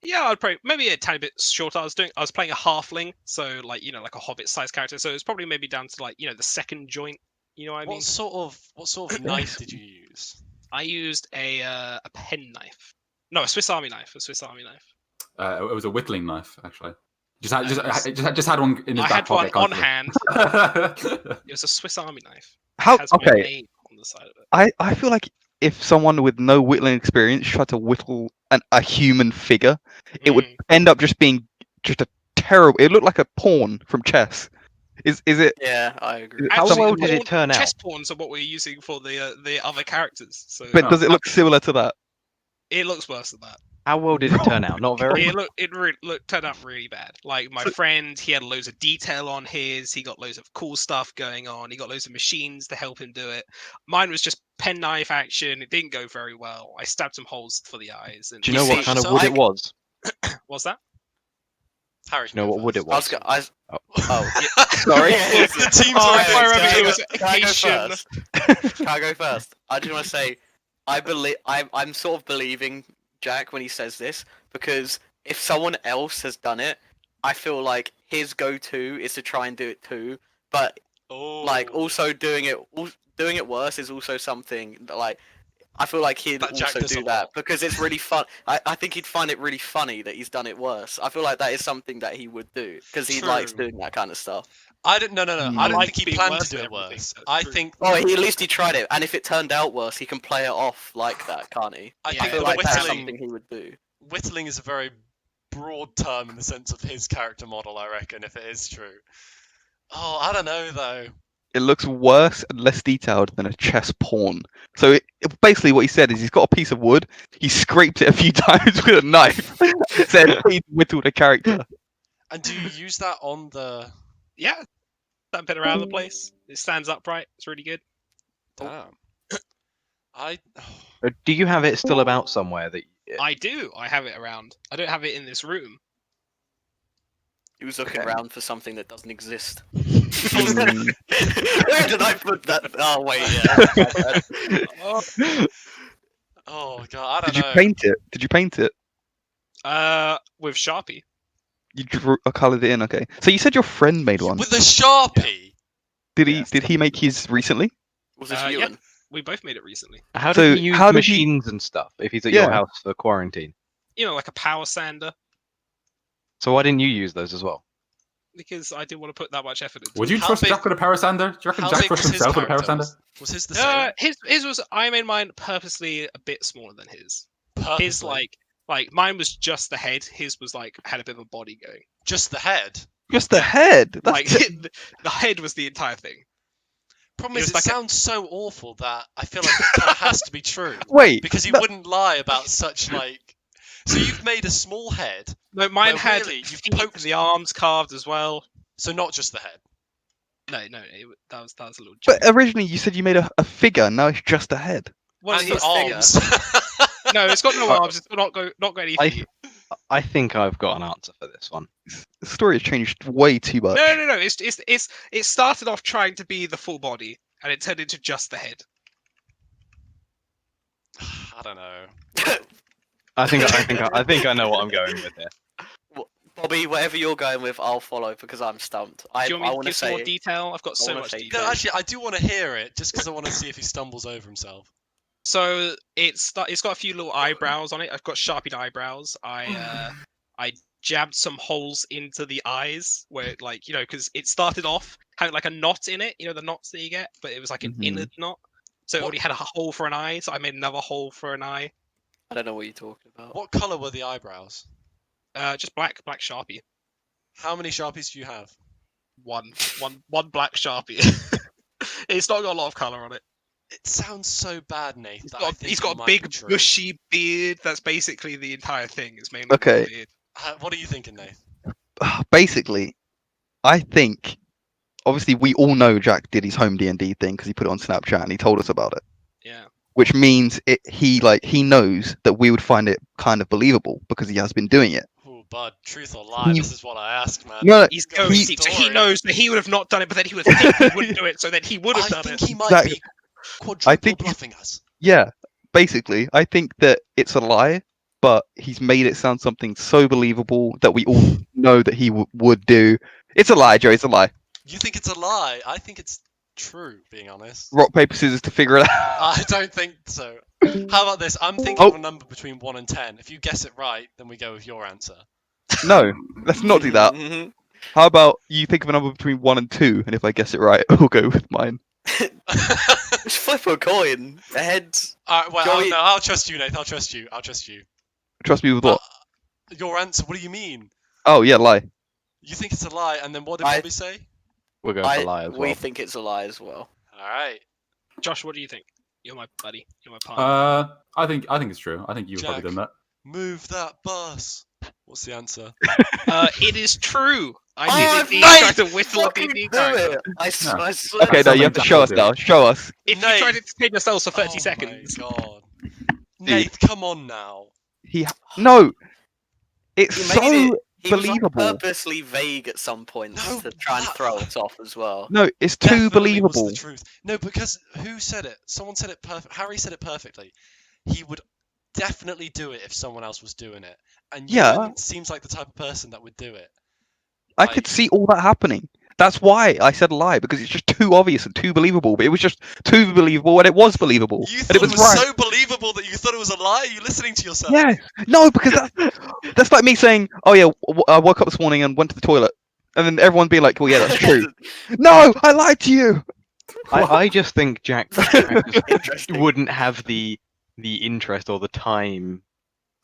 Yeah, I'd probably maybe a tiny bit shorter. I was playing a halfling, so like like a hobbit sized character. So it was probably maybe down to like the second joint. You know what I mean? What sort of knife did you use? I used a pen knife. No, a Swiss Army knife. A Swiss Army knife. It was a whittling knife, actually. Just Nice. had one in his I back had one pocket. on hand. constantly. It was a Swiss Army knife. How? It has my Okay, name on the side of it. I feel like if someone with no whittling experience tried to whittle a human figure, it would Mm. end up just being just a terrible. It looked like a pawn from chess. Is it? Yeah, I agree. How Actually, well did it turn chess out? pawns are what we're using for the other characters. So But does it look similar to that? it looks worse than that. How well did it turn out? Not very. It turned out really bad. Like my friend, he had loads of detail on his. He got loads of cool stuff going on. He got loads of machines to help him do it. Mine was just penknife action. It didn't go very well. I stabbed some holes for the eyes. And Do you know what see, kind of so wood I- it was? what's that? Harry, Do you know what wood it was? Oh, Sorry. The team's Oh, already. I remember Can it was Can I go Haitian. first? Can I go first? I just want to say, I'm sort of believing Jack when he says this, because if someone else has done it, I feel like his go-to is to try and do it too. But like Oh. also doing it worse is also something that, like, I feel like he'd That Jack also does a do that lot. because it's really fun. I think he'd find it really funny that he's done it worse. I feel like that is something that he would do because he likes True. doing that kind of stuff. I don't. No. I I don't like think he being planned worse to do than it everything, worse. that's I true. think. Oh, at least he tried it, and if it turned out worse, he can play it off like that, can't he? I Yeah. I think feel the like that's whittling. something he would do. Whittling is a very broad term in the sense of his character model. I reckon, if it is true. Oh, I don't know though. It looks worse and less detailed than a chess pawn. So basically, what he said is he's got a piece of wood. He scraped it a few times with a knife. And said he whittled a character. And do you use that on the? Yeah, stamp it around the place. It stands upright. It's really good. Damn. I. Do you have it still about somewhere that? I do. I have it around. I don't have it in this room. He was looking Okay. around for something that doesn't exist. Mm. Where did I put that? Oh wait, yeah. Oh god, I don't Did you know. paint it? Did you paint it? With Sharpie. You drew, coloured it in. Okay. So you said your friend made one. With the Sharpie. Did he? Yes. Did he make his recently? Was this Yeah. Ewan? We both made it recently. How So did he use how did he- machines and stuff if he's at Yeah. your house for quarantine? You know, like a power sander. So why didn't you use those as well? Because I didn't want to put that much effort into Would it. you How trust big- Jack with a power sander? Do you reckon How Jack big trust was his himself with a power character? sander? Was his the same? His was. I made mine purposely a bit smaller than his. His Purposely? like mine was just the head. His was like had a bit of a body going. Just the head. Just the head. That's Like the head was the entire thing. Problem It is, was it like a- sounds so awful that I feel like it kind of has to be true. Wait. Because he no- wouldn't lie about such like. So you've made a small head, No, mine Well, had really, you've feet and poked- the arms carved as well. so not just the head. No, that was a little. But joke. originally you said you made a figure. Now it's just a head. Well, and it's the figure. arms. No, it's got no Uh, arms. It's not got any I- feet. I think I've got an answer for this one. The story has changed way too much. No. It started off trying to be the full body, and it turned into just the head. I don't know. I think I know what I'm going with here. Bobby, whatever you're going with, I'll follow because I'm stumped. Do I you want me to want to give some more say detail? I've got so wanna much say- detail. No, actually, I do want to hear it just because I want to see if he stumbles over himself. So it's got a few little eyebrows on it. I've got sharpened eyebrows. I jabbed some holes into the eyes where, like, because it started off having like a knot in it. You know the knots that you get, but it was like an Mhm. inner knot. So it What- already had a hole for an eye. So I made another hole for an eye. I don't know what you're talking about. What color were the eyebrows? Just black Sharpie. How many Sharpies do you have? One black Sharpie. It's not got a lot of color on it. It sounds so bad, Nate. He's that I got, think he's it got a might be big true. bushy beard. That's basically the entire thing. It's mainly Okay. the beard. What are you thinking, Nate? Basically, I think obviously we all know Jack did his home D&D thing because he put it on Snapchat and he told us about it. Yeah. Which means he knows that we would find it kind of believable because he has been doing it. Oh, bud, truth or lie? He- This is what I asked, man. No, He's Go going with deep, the so he story. knows that he would have not done it, but then he would think he wouldn't do it, so that he would have I done think it. he might Exactly. be quadruple I think- bluffing us. yeah, basically, I think that it's a lie, but he's made it sound something so believable that we all know that he would do. It's a lie, Joe. It's a lie. You think it's a lie? I think it's true, being honest. Rock paper scissors to figure it out. I don't think so. How about this? I'm thinking Oh. of a number between 1 and 10. If you guess it right, then we go with your answer. No, let's not do that. Mhm. How about you think of a number between 1 and 2, and if I guess it right, we'll go with mine. Just flip a coin. The heads. Alright, well, Joey- I'll trust you, Nate. I'll trust you. Trust me with what? Your answer, what do you mean? Oh yeah, lie. You think it's a lie, and then what did I- Bobby say? We're going for lie as We well. think it's a lie as well. Alright. Josh, what do you think? You're my buddy. You're my partner. I think it's true. I think you've probably Jack. done that. Move that bus. What's the answer? It is true. I Oh, did indeed mate, try to whistle a fucking D&D do character. it! I swear. Okay, no, you have to show us now. Show us. If you Nate. tried to entertain yourselves for 30 seconds. Oh my god. Nate, come on now. No. It's He so made it. He was like, believable. purposely vague at some points No, to try and that- throw us off as well. No, it's too Definitely was believable. the truth. No, because who said it? Someone said it perfect. Harry said it perfectly. He would definitely do it if someone else was doing it. And Yeah. Ewan seems like the type of person that would do it. I could see all that happening. That's why I said lie, because it's just too obvious and too believable. But it was just too believable, and it was believable. You and thought it was right. so believable that you thought it was a lie? Are you listening to yourself? Yeah. No, because that's like me saying, "Oh yeah, I woke up this morning and went to the toilet," and then everyone being like, "Well, yeah, that's true." No, I lied to you. I just think Jack just Interesting. wouldn't have the interest or the time.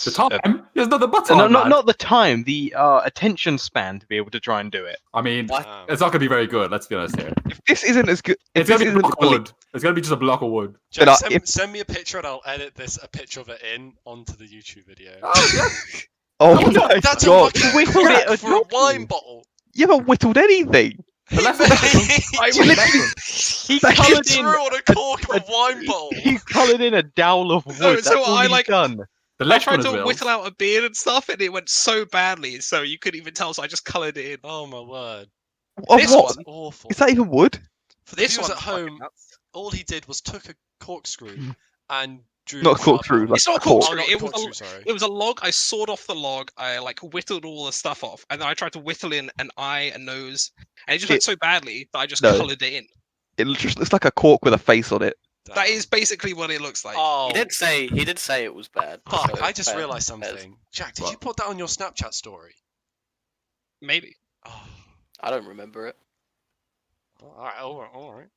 The time? There's not the button. Not the time, the attention span to be able to try and do it. I mean, What? it's not gonna be very good. Let's be honest here. If this isn't as good, if It's gonna this be a isn't block of wood. It's gonna be just a block of wood. Jack, But, send, if- send me a picture and I'll edit a picture of it in onto the YouTube video. Oh my That's god! a fucking whittled crack it a for a donkey. wine bottle. You haven't whittled anything. The left one. I He literally. he coloured in- drew on a cork of a wine bottle. He coloured in a dowel of wood. No, That's so all I, he's like- done. The I left tried one as to well. whittle out a beard and stuff, and it went so badly, so you couldn't even tell. So I just coloured it in. Oh my word. Of This what? one- That's awful. Is that even wood? For the This viewers one's at fucking home, nuts. all he did was took a corkscrew and drew Not a sharp corkscrew, lines. like It's not a a cork. corkscrew. not It was corkscrew, sorry. It was a log. I sawed off the log. I like whittled all the stuff off, and then I tried to whittle in an eye, a nose, and it just went so badly that I just No. coloured it in. It just looks like a cork with a face on it. That Damn. is basically what it looks like. Oh, He did say it was bad. fuck! so I just fair- realised fair. something. Jack, did What? you put that on your Snapchat story? Maybe. Oh, I don't remember it. alright, alright.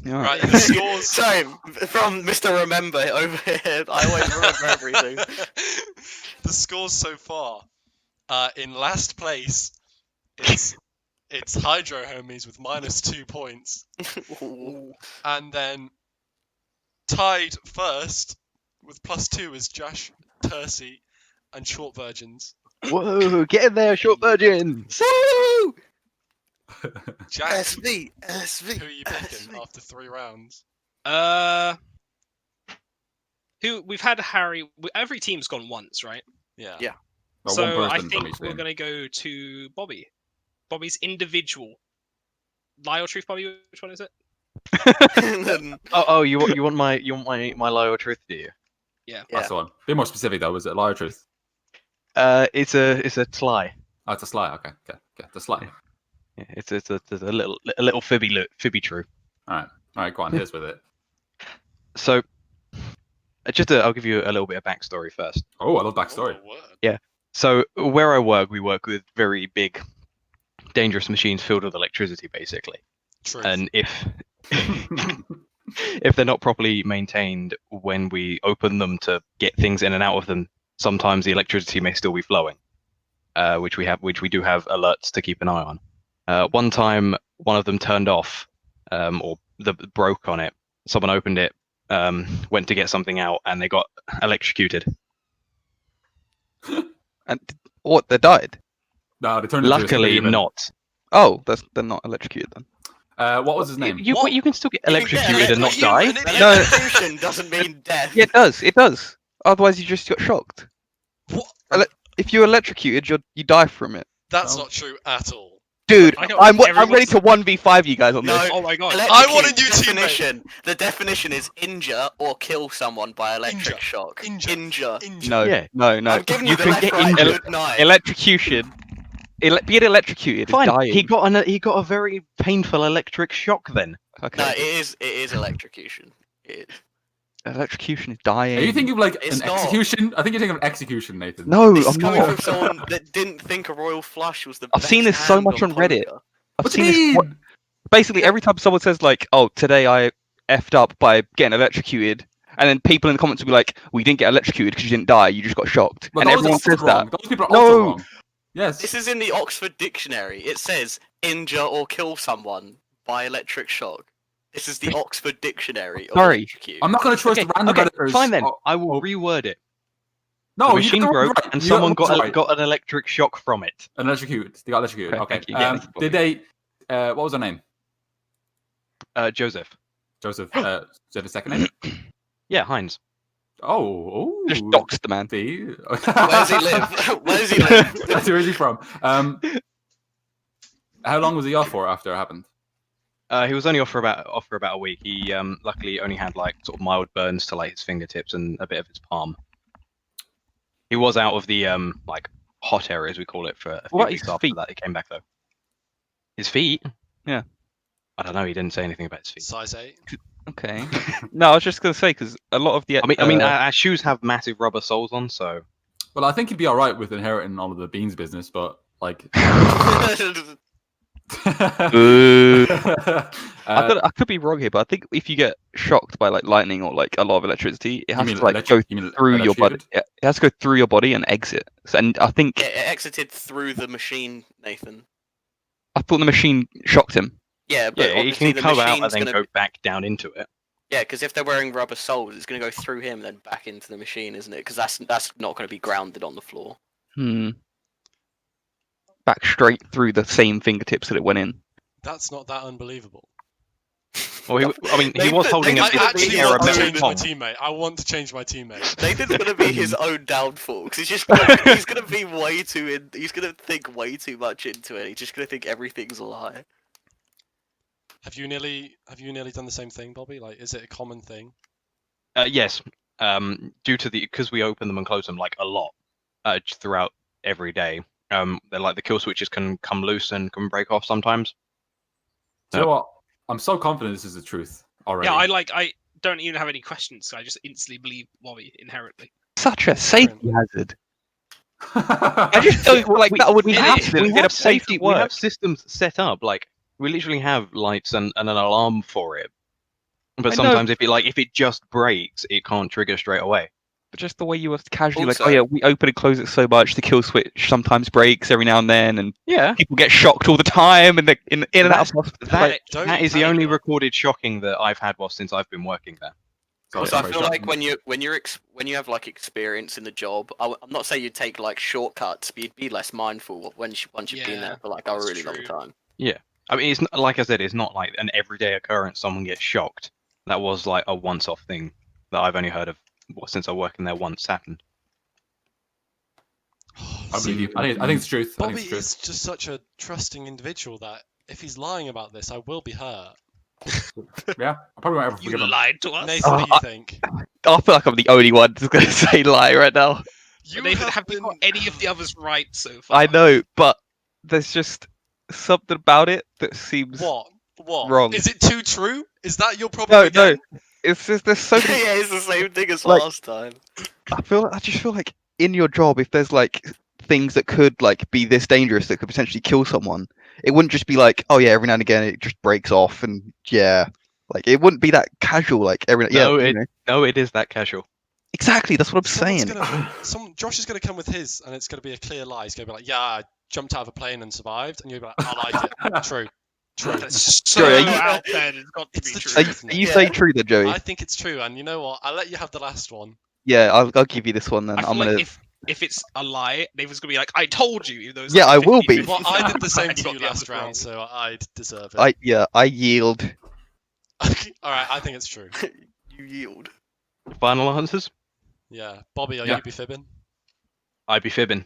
Yeah. Right, the scores. Sorry, from Mr. Remember over here. I always remember everything. The scores so far. In last place, it's Hydro Homies with -2 points, and then tied first with +2 is Josh, Tercy, and Short Virgins. Whoa, get in there, short virgin! Woo! Jack, SV, SV. who are you picking after 3 rounds? Who we've had Harry. Every team's gone once, right? Yeah. Yeah. Well, So one I person from think each we're team. gonna go to Bobby. Bobby's individual. Lie or truth, Bobby? Which one is it? Oh, you want my lie or truth, do you? Yeah. That's the one. Be more specific though. Was it lie or truth? It's a lie. Oh, it's a sly. Okay. The sly. Yeah, it's a little fibby true. All right. Go on. Here's with it. So, I'll give you a little bit of backstory first. Oh, I love backstory. Oh, word. So where I work, we work with very big, dangerous machines filled with electricity, basically. Truth. And if they're not properly maintained when we open them to get things in and out of them, sometimes the electricity may still be flowing, which we do have alerts to keep an eye on. One time, one of them turned off, or broke on it. Someone opened it, went to get something out, and they got electrocuted. And what? They died? No, they turned into a Luckily, demon. not. Oh, they're not electrocuted then. What was his name? You can still get You can get electrocuted and not electrocuted. die. No. Electrocution doesn't mean death. Yeah, it does. It does. Otherwise, you just got shocked. What? If you're electrocuted, you die from it. That's Oh. not true at all. Dude, I know, I'm ready everyone's- to 1v5 you guys on No. this. Oh my god. I want a new Electrocute teammate. definition. The definition is injure or kill someone by electric Injure. shock. Injure. No, Yeah. no. I'm giving You the can left, get right, injured. good night. Electrocution. Being electrocuted is Fine. dying. He got a very painful electric shock then. Okay. No, it is electrocution. It is. Electrocution is dying. Are you thinking of like It's an not. execution? I think you're thinking of an execution, Nathan. No, This is I'm coming not. from someone that didn't think a royal flush was the I've best seen this so hand much on Reddit. poker. I've What do seen you this. mean? Basically, every time someone says like, "Oh, today I effed up by getting electrocuted," and then people in the comments will be like, "We didn't get electrocuted because you didn't die. You just got shocked." But and those are everyone also says wrong. that. Those people are No. also wrong. Yes. This is in the Oxford Dictionary. It says injure or kill someone by electric shock. This is the Oxford Dictionary of Sorry. electrocute. I'm not going to trust Okay, random okay, Redditors. fine then. Oh, I will reword it. No, the you machine got the broke, right. and You someone got the right. got an electric shock from it. Electrocuted. They got electrocuted. Okay, Okay. thank you. Yeah, Did they? What was her name? Joseph. Joseph. Is that a second name? Yeah, Heinz. Oh. Just doxed the man. See? Where does he live? Where does he live? That's where is he from? How long was he off for after it happened? He was only off for about a week. He luckily only had like sort of mild burns to like his fingertips and a bit of his palm. He was out of the like hot area, as we call it, for a few What, weeks his after feet? that. He came back though. His feet? Yeah. I don't know. He didn't say anything about his feet. Size 8. Okay. No, I was just gonna say because a lot of the. I mean, our shoes have massive rubber soles on, so. Well, I think he'd be all right with inheriting all of the beans business, but like. Boo. I could be wrong here, but I think if you get shocked by like lightning or like a lot of electricity, it has to like go through your body. It has to go through your body and exit. So, and I think It exited through the machine, Nathan. I thought the machine shocked him. Yeah, but Yeah, it obviously can the come out machine's and then gonna go back down into it. Yeah, because if they're wearing rubber soles, it's going to go through him and then back into the machine, isn't it? Because that's not going to be grounded on the floor. Back straight through the same fingertips that it went in. That's not that unbelievable. Well, he was holding a I Nathan's actually gonna want be to his change my teammate. I want to change my teammate. Nathan's going to be his own downfall because he's going to be way too in. He's going to think way too much into it. He's just going to think everything's a lie. Have you nearly done the same thing, Bobby? Like, is it a common thing? Yes. Due to because we open them and close them like a lot throughout every day. They're like the kill switches can come loose and can break off sometimes. Do you know what? I'm so confident this is the truth already. Yeah, I don't even have any questions. So I just instantly believe Bobby inherently. Such a safety hazard. I I just don't like that would we happen. have, we in have a safety. place We at have work. systems set up. Like we literally have lights and an alarm for it. But I know. sometimes if it just breaks, it can't trigger straight away. But just the way you were casually like, Also- oh yeah, we open and close it so much, the kill switch sometimes breaks every now and then, and Yeah. people get shocked all the time, and they're in and out of hospital. That, Don't that is the panic, only though. recorded shocking that I've had since I've been working there. Also, I feel like when you have like experience in the job, I'm not saying you'd take like shortcuts, but you'd be less mindful once you've been Yeah, there for like a that's really long true. time. I mean, it's not, like I said, it's not like an everyday occurrence. Someone gets shocked. That was like a once-off thing that I've only heard of since I worked in there once happened. I believe you. I think it's truth. I Bobby think it's truth. is just such a trusting individual that if he's lying about this, I will be hurt. Yeah, I probably won't ever You forgive him. lied to us. Nathan, what do you think? I feel like I'm the only one who's going to say lie right now. You Nathan, have have you been... got any of the others right so far? I know, but there's just something about it that seems What? wrong. Is it too true? Is that your problem? No, again? it's just there's so many. Yeah, it's the same thing as Like- last time. I just feel like in your job, if there's like things that could like be this dangerous that could potentially kill someone, it wouldn't just be like, oh yeah, every now and again it just breaks off, and yeah, like it wouldn't be that casual. Like every No, yeah, it- you know. No, it is that casual. Exactly, that's what I'm Someone's saying. Josh is gonna come with his, and it's gonna be a clear lie. He's gonna be like, "Yeah, I jumped out of a plane and survived," and you'll be like, "I lied it. True, true." That's so Joey, are you- out there. It's got to It's be the true. Are you, truth, are you Yeah. saying true then, Joey? I think it's true, and you know what? I'll let you have the last one. Yeah, I'll give you this one then. I feel I'm like gonna. if it's a lie, Nathan's gonna be like, "I told you." Even though it's Yeah, like I will be. 50-50. Well, I did the same And you to got you the last others wrong. round, so I'd deserve it. I yield. All right, I think it's true. You yield. Final answers? Yeah, Bobby, are Yeah. you be fibbing? I'd be fibbing.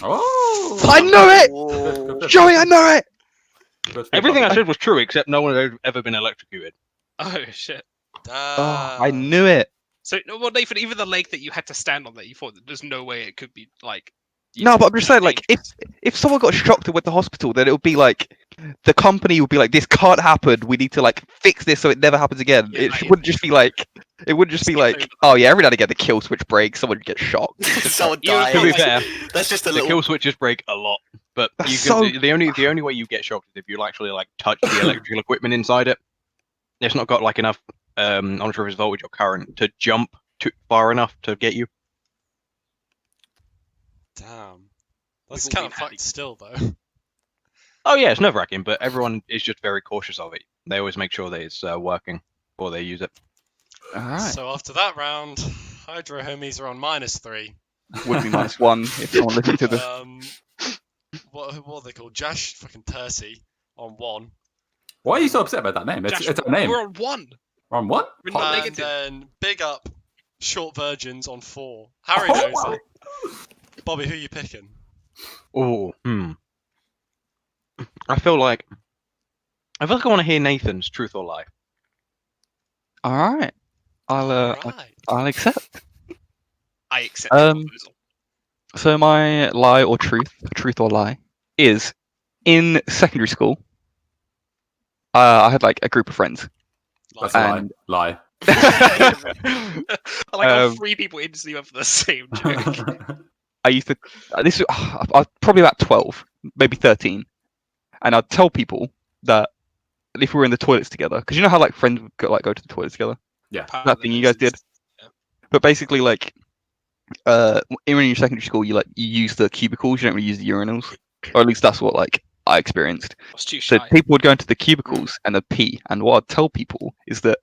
Oh, I know it, Whoa. Joey. I know it. Everything I said was true, except no one had ever been electrocuted. Oh shit! Oh, I knew it. So, no, well, Nathan, even the lake that you had to stand on, that you thought that there's no way it could be like. No, but I'm just saying, like, dangerous. if someone got shocked and went to hospital, then it would be like the company would be like, "This can't happen. We need to like fix this so it never happens again." Yeah, It like- wouldn't just be like, it wouldn't just be Skip like, over. "Oh yeah, every now and again the kill switch breaks, someone would get shocked." Someone You- dies. To be fair, That's just a the little. kill switches break a lot, but That's you so- can, the only way you get shocked is if you actually like touch the electrical equipment inside it. It's not got like enough I'm not sure if it's voltage or current to jump far enough to get you. Damn, that's We've all kind of been fucked still, though. Oh yeah, it's nerve wracking, but everyone is just very cautious of it. They always make sure that it's working before they use it. All right. So after that round, Hydro homies are on -3. would be -1 if someone listened to this. What are they called? Jash fucking Tercy on 1. Why are you so upset about that name? It's Josh, a name. we're on 1. We're on what? We're not And negative. then Big Up Short Virgins on 4. Harry knows it. Bobby, who are you picking? Oh, I feel like I want to hear Nathan's truth or lie. All right, Alright. I'll accept. I accept the proposal. So my lie or truth or lie, is in secondary school. I had like a group of friends. Like, That's a And- lie. I like how 3 people instantly went for the same joke. I used to. I was probably about 12, maybe 13, and I'd tell people that if we were in the toilets together, because you know how like friends would go to the toilets together. Part That of the thing you guys did. nonsense. Yeah. But basically, like, when you're in secondary school, you use the cubicles. You don't really use the urinals, or at least that's what like I experienced. I was too So shy. people would go into the cubicles and they'd pee. And what I'd tell people is that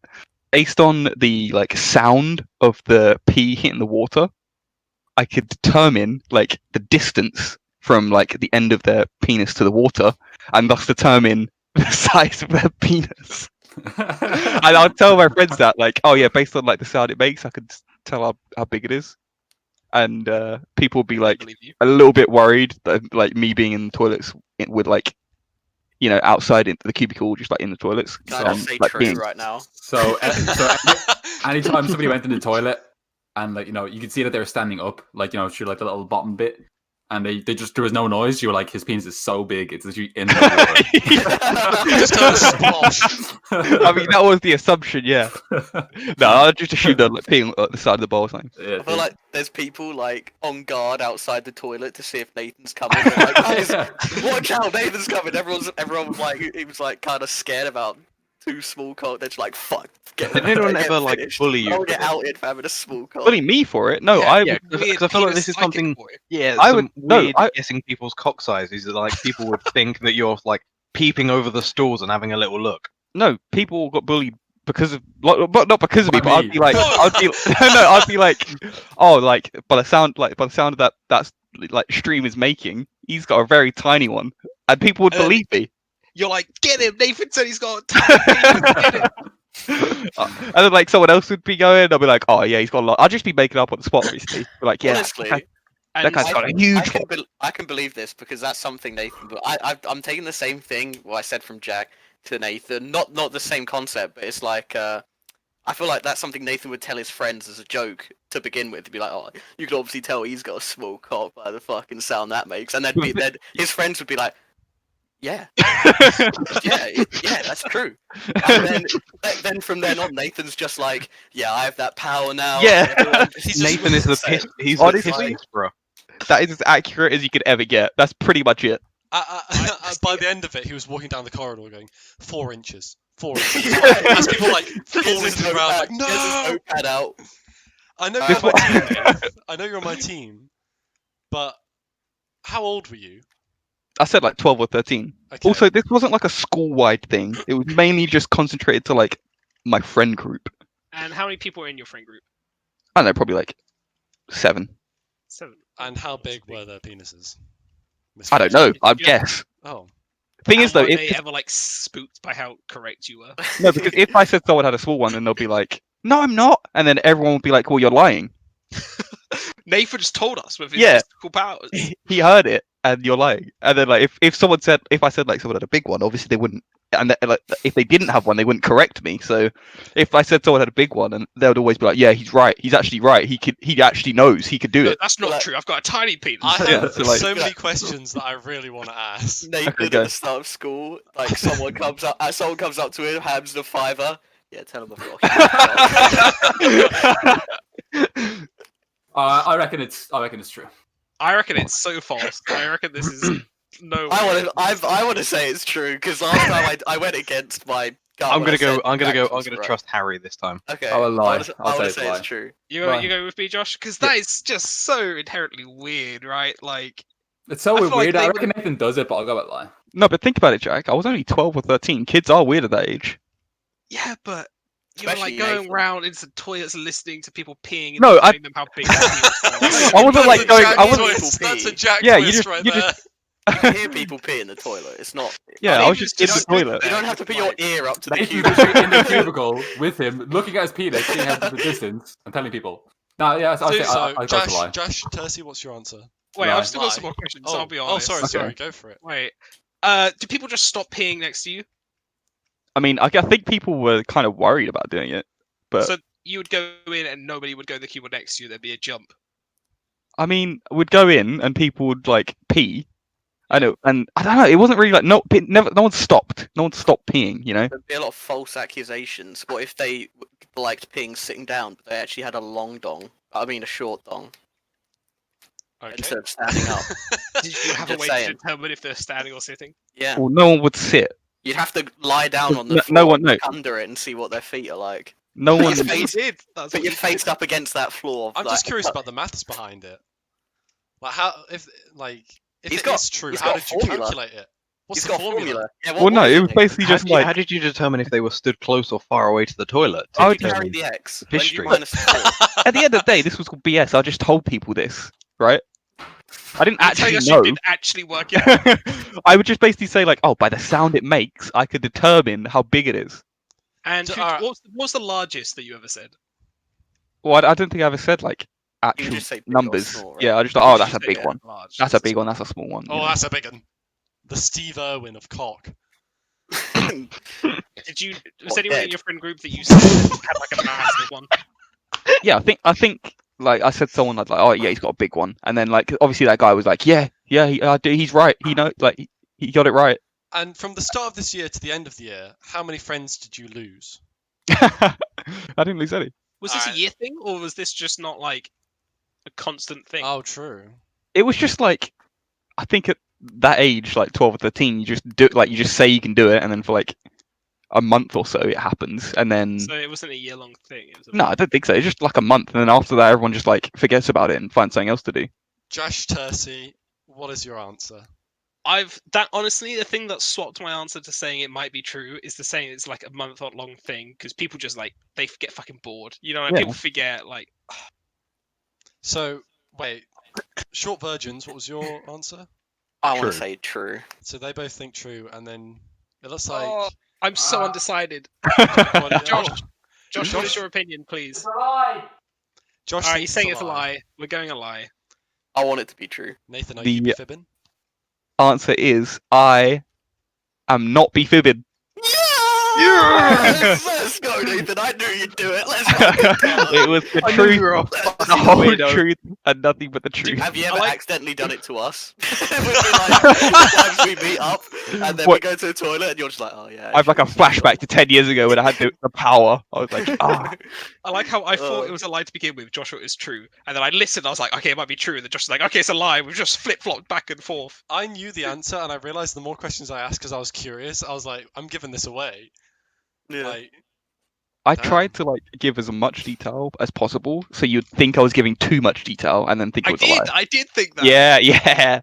based on the like sound of the pee hitting the water, I could determine like the distance from like the end of their penis to the water, and thus determine the size of their penis. And I'd tell my friends that, like, oh yeah, based on like the sound it makes, I could tell how big it is. And people would be I like believe you. a little bit worried that like me being in the toilets with like, you know, outside in the cubicle, just like in the toilets. Can I just say like, true being- right now? So anytime somebody went in the toilet and like, you know, you could see that they were standing up, like, you know, through like the little bottom bit, and they just, there was no noise. You were like, his penis is so big, it's literally in the water. just kind of splosh. I mean, that was the assumption, yeah. No, I just assumed that like peeing at the side of the bowl or something. Yeah, I feel like there's people like on guard outside the toilet to see if Nathan's coming. They're like, guys, watch out, Nathan's coming. Everyone was like, he was like kind of scared about too small cock. They're just like, fuck. Did anyone ever like bully you? I'll for get this? outed for having a small cock. Bully me for it? No, Yeah, I Yeah, would. Weird because I feel like penis this is psychic something. boy. Yeah, I some would- no, weird guessing people's cock sizes. That like people would think that you're like peeping over the stalls and having a little look. No, people got bullied because of, like, but not because of me. By But I'd me. be like, I'd be like, oh, like by the sound of that's like stream is making, he's got a very tiny one, and people would believe me. You're like, get him! Nathan said he's got a tiny penis, get him! And then like someone else would be going, I'd be like, oh yeah, he's got a lot. I'd just be making up on the spot, obviously. Be like, yeah, Honestly, that And guy's got a huge one. I can believe this because that's something Nathan. But I'm taking the same thing what I said from Jack to Nathan. Not the same concept, but it's like I feel like that's something Nathan would tell his friends as a joke to begin with. To be like, oh, you can obviously tell he's got a small cock by the fucking sound that makes, and then his friends would be like, yeah, yeah, that's true. And then from then on, Nathan's just like, yeah, I have that power now. Yeah. Everyone just- Nathan is the same. piss. He's the Honestly, piss bro. That is as accurate as you could ever get. That's pretty much it. By the end of it, he was walking down the corridor going, 4 inches. 4 inches. As people like fall Gets his into the ground, like, notepad- gets his no! notepad out. I know you're on my team, Dave. I know you're on my team, but how old were you? I said like 12 or 13. Okay. Also, this wasn't like a school-wide thing. It was mainly just concentrated to like my friend group. And how many people are in your friend group? I don't know, probably like 7. 7. And how big were their penises? I don't know. I'd Yeah. guess. Oh. Thing is, though, were if they ever like spooked by how correct you were? no, because if I said someone had a small one, then they'll be like, "No, I'm not," and then everyone would be like, "Well, you're lying." Nathan just told us with his Yeah. mystical powers. He heard it, and you're lying. And then, like, if I said like someone had a big one, obviously they wouldn't. And like, if they didn't have one, they wouldn't correct me. So, if I said someone had a big one, and they would always be like, "Yeah, he's right. He's actually right. He actually knows he could do No, it." that's not Like- true. I've got a tiny penis. I have Yeah, so, like- so many questions that I really want to ask. Nathan Okay, at go. the start of school, like someone comes up to him, hands the $5. Yeah, tell him I've got. I reckon it's true. I reckon it's so false. I reckon this is no. I want to say it's true because last time I went against my gut. I'm when I gonna go. said I'm gonna Jack go. I'm was gonna right. trust Harry this time. Okay, I will lie. I I'll want say to say it's it's true. You Right. you go with me, Josh, because that is just so inherently weird, right? Like, It's so I feel like weird. they I would- reckon Nathan does it, but I'll go with lie. No, but think about it, Jack. I was only 12 or 13. Kids are weird at that age. yeah, but You were like Especially going Nathan. around into toilets and listening to people peeing and No, telling them how big their penis was. I wasn't like That's a going. Jack I wasn't. twist. That's a pee. Jack Yeah, you twist just- right you there. just- You can hear people pee in the toilet. It's not. Yeah, Maybe I was it's just in just the toilet. You don't have to put your ear up to the Nathan's cubicle. literally in the cubicle with him, looking at his penis, seeing how from the distance, and telling people. No, yeah, So, I go to lie. Josh, Tercy, what's your answer? Wait, Lie. I've still got some Lie. more questions. Oh, I'll be oh, honest. sorry, go for it. Wait. Do people just stop peeing next to you? I mean, I think people were kind of worried about doing it, but So you would go in and nobody would go in the queue next to you. There'd be a jump. I mean, we'd go in and people would like pee. I know, and I don't know. It wasn't really like no one stopped. No one stopped peeing. You know. There'd be a lot of false accusations. What if they liked peeing sitting down, but they actually had a long dong? I mean, a short dong Okay. instead of standing up. Did you have a Just way saying. to determine if they're standing or sitting? Yeah, Well, no one would sit. you'd have to lie down on the No- floor, no one- and no. look under it, and see what their feet are like. No But one. your That's what face- you did. That's Put what your you face did. up against that floor. I'm like, just curious about the maths behind it. Like how if He's it got- is true, he's how got a did you formula. calculate it? What's He's the got a formula? formula. Yeah, Well, no, what it is was it? basically just like how did you determine if they were stood close or far away to the toilet? I To would You carry determine- the X. When do you history. minus 4? at the end of the day, this was called BS. I just told people this, right? I didn't You're telling actually us know. you didn't actually work it out. I would just basically say like, oh, by the sound it makes, I could determine how big it is. And So, what's the largest that you ever said? Well, I don't think I ever said like You actual can just say big or numbers. small, right? Yeah, I just You thought, oh, just that's a say, big one. large. That's a big one. That's a small one. you Oh, know. that's a big one. The Steve Irwin of cock. Did you? Was What, anyone in dead? your friend group that you said had like a massive one? Yeah, I think like I said, someone like, oh yeah, he's got a big one, and then like obviously that guy was like, yeah, he's right. He know like he got it right. And from the start of this year to the end of the year, how many friends did you lose? I didn't lose any. Was this a Alright. year thing, or was this just not like a constant thing? Oh, true. It was just like, I think at that age, like 12 or 13, you just do like you just say you can do it, and then for like a month or so it happens, and then So it wasn't a year-long thing. It was a no, I don't think so. It's just like a month, and then after that, everyone just like forgets about it and finds something else to do. Josh Tercy, what is your answer? Honestly, the thing that swapped my answer to saying it might be true is the saying it's like a month-long thing because people just like they get fucking bored. You know, like, Yeah. people forget. Like, So, wait. Short Virgins, what was your answer? I want True. to say true. So they both think true, and then it looks like. oh, I'm so undecided. What- Josh, what is Josh- your opinion, please? Josh All right, thinks you're saying it's a lie. We're going a lie. I want it to be true. Nathan, are The- you fibbing? Answer is I am not be fibbing. Yes! Let's go, Nathan. I knew you'd do it. Let's fucking go. It was the I knew truth, you were a the fucking whole weirdo. truth, and nothing but the truth. Have you ever like- accidentally done it to us? We've been like, sometimes we meet up and then we What? go to the toilet and you're just like, oh yeah. I have like a actually, this is flashback to 10 years ago when I had the power. I was like, ah. I like how I thought Oh. it was a lie to begin with. Joshua is true, and then I listened. I was like, okay, it might be true. And then Josh was like, okay, it's a lie. We've just flip flopped back and forth. I knew the answer, and I realized the more questions I asked because I was curious, I was like, I'm giving this away. Yeah. Like, I Damn. tried to like give as much detail as possible, so you'd think I was giving too much detail, and then think it I was a lie. did. I did think that. Yeah, yeah.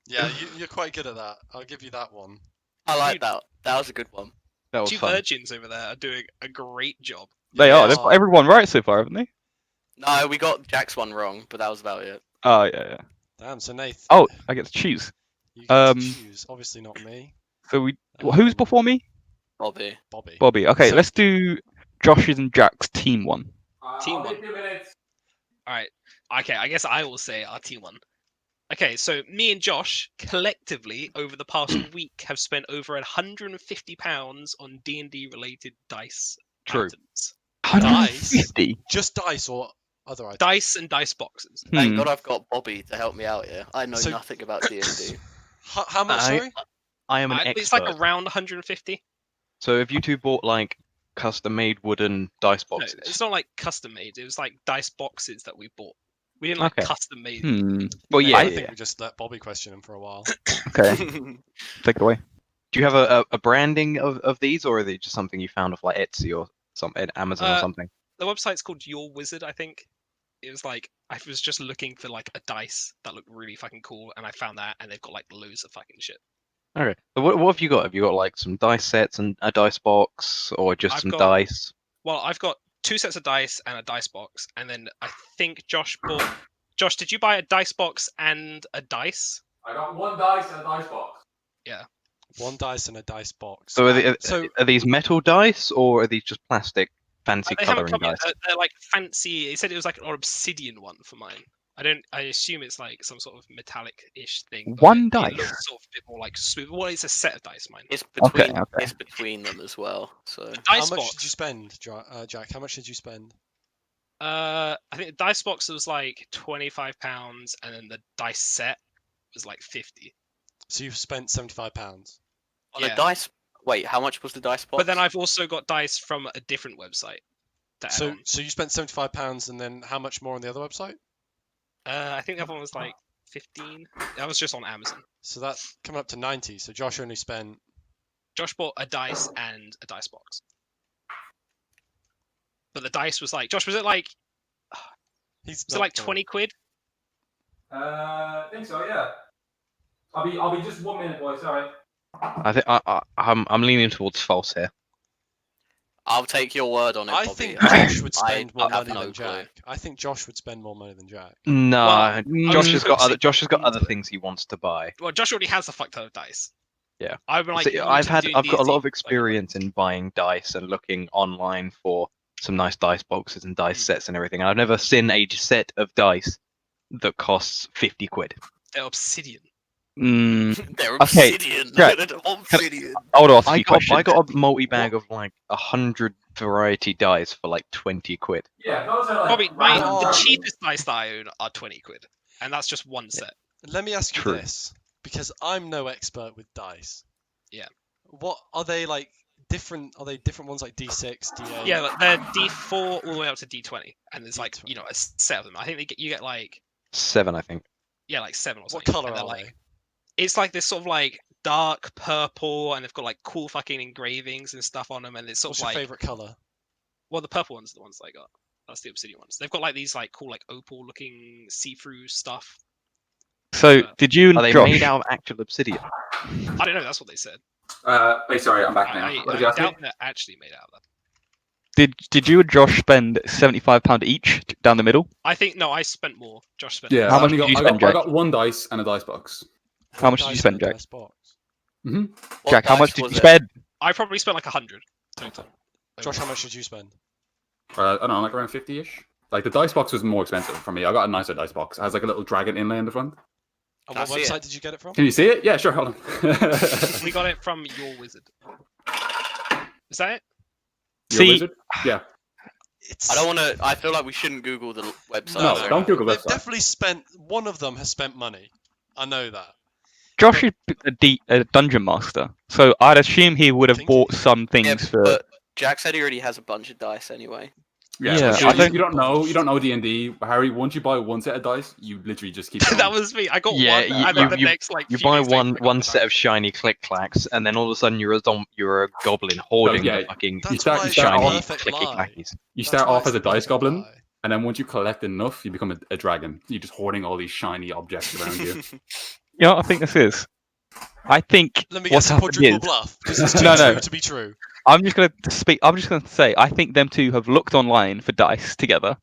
yeah, you're quite good at that. I'll give you that one. I like Dude. that. That was a good one. That was Two fun. virgins over there are doing a great job. They are. Yes. They've got everyone right so far, haven't they? No, we got Jack's one wrong, but that was about it. Oh, yeah, yeah. Damn, so Nath. Oh, I get to choose. You get to um, choose. Obviously not me. So who's Um, before me? Bobby. Bobby. Bobby. Okay, So- let's do Josh's and Jack's team one. Team one. All right. Okay, I guess I will say our team one. Okay, so me and Josh collectively over the past week have spent over £150 on D&D related dice True. items. 150. Just dice or other items? Dice and dice boxes. Thank Hmm. God I've got Bobby to help me out here. I know So- nothing about D&D. How much, I- sorry? I am an It's expert. like around 150. So if you two bought like custom-made wooden dice No, boxes, it's not like custom made. It was like dice boxes that we bought. We didn't like Okay. custom made. Hmm. Well, yeah, I yeah, think yeah. we just let Bobby question him for a while. Okay, take it away. do you have a branding of these, or are they just something you found off like Etsy or something, Amazon or something? The website's called Your Wizard, I think. It was like I was just looking for like a dice that looked really fucking cool, and I found that, and they've got like loads of fucking shit. Okay. So what have you got? Have you got like some dice sets and a dice box, or just I've some got- dice? Well, I've got 2 sets of dice and a dice box, and then I think Josh bought. Josh, did you buy a dice box and a dice? I got 1 dice and a dice box. 1 dice and a dice box. So So are these metal dice or are these just plastic fancy They haven't coloring come yet. dice? They're like fancy. He said it was like an obsidian one for mine. I assume it's like some sort of metallic-ish thing. but 1 It dice. looks sort of a bit more like smooth. Well, it's a set of dice, mine. It's between okay. it's between them as well. So The how dice much box. did you spend, Jack? How much did you spend? I think the dice box was like £25, and then the dice set was like 50. So you've spent £75. on Yeah. a dice. Wait, how much was the dice box? But then I've also got dice from a different website. To add So on. you spent £75, and then how much more on the other website? I think the other one was like 15. That was just on Amazon. So that's coming up to 90. So Josh only spent. Josh bought a dice and a dice box. But the dice was like, Josh, was it like He's was it like 20 quid? I think so. Yeah. I'll be just 1 minute, boy. Sorry. I think I'm leaning towards false here. I'll take your word on it. I Bobby. think Josh would I spend more have money no than clue. Jack. I think Josh would spend more money than Jack. No, Well, Josh was has got coaxing Josh has got him other into it. things he wants to buy. Well, Josh already has a fuck ton of dice. Yeah. I've been like, See, you I've should do got a lot D&D, of like, experience in buying dice and looking online for some nice dice boxes and dice sets and everything. And I've never seen a set of dice that costs 50 quid. They're obsidian. They're Okay, obsidian. Jack, They're obsidian. I would ask I you got questions. I got a multi bag of like 100 variety dice for like 20 quid. Yeah, those are like. Bobby, the Oh. cheapest dice that I own are 20 quid. And that's just one set. Let me ask you True. this, because I'm no expert with dice. Yeah. What are they like? Different? Are they different ones like D6, D8? Yeah, but they're D4 all the way up to D20. And there's like, D20. a set of them. I think you get like, 7, I think. yeah, like 7 or What something. color and they're are like, they? it's like this sort of like dark purple, and they've got like cool fucking engravings and stuff on them, and it's sort What's of your like, favorite color? well, the purple ones are the ones I got. That's the obsidian ones. They've got like these like cool like opal looking see-through stuff. So, did you and Are they Josh? made out of actual obsidian? I don't know. That's what they said. Wait, sorry, I'm back now. I What did you ask me? doubt they're actually made out of that. Did you and Josh spend £75 each down the middle? I think no. I spent more. Josh spent. Yeah, How I much only did you I spend, I Jack? got 1 dice and a dice box. How much did you Dice spend, in a Jack? dice box. What Jack, how dice much did was you it? spend? I probably spent like 100 total. Josh, how much did you spend? I don't know, like around 50-ish. Like the dice box was more expensive for me. I got a nicer dice box. It has like a little dragon inlay in the front. On Can I what see it? website did you get it from? Can you see it? Yeah, sure. Hold on. We got it from your wizard. Is that it? Your See- wizard? Yeah. It's. I don't want to. I feel like we shouldn't Google the website. No, don't Google They've website. definitely spent. One of them has spent money. I know that. Josh is a dungeon master, so I'd assume he would have Think bought he- some things Yeah, for. but Jack said he already has a bunch of dice anyway. Yeah, you, I don't- you don't know D&D, Harry. Once you buy 1 set of dice, you literally just keep. that going. was me. I got Yeah, one, you- and then you- the you- next like. You few buy days later, I got one the set dice. of shiny click clacks, and then all of a sudden you're a goblin hoarding yeah, the fucking That's start- why you it's start a off- shiny perfect clicky lie. clackies. You That's start why off it's as a the dice perfect goblin, lie. and then once you collect enough, you become a dragon. You're just hoarding all these shiny objects around you. You know what I think this is? I think Let me what's guess a happened quadruple is, bluff. Because it's too No, no. true to be true. I'm just gonna say I think them two have looked online for dice together.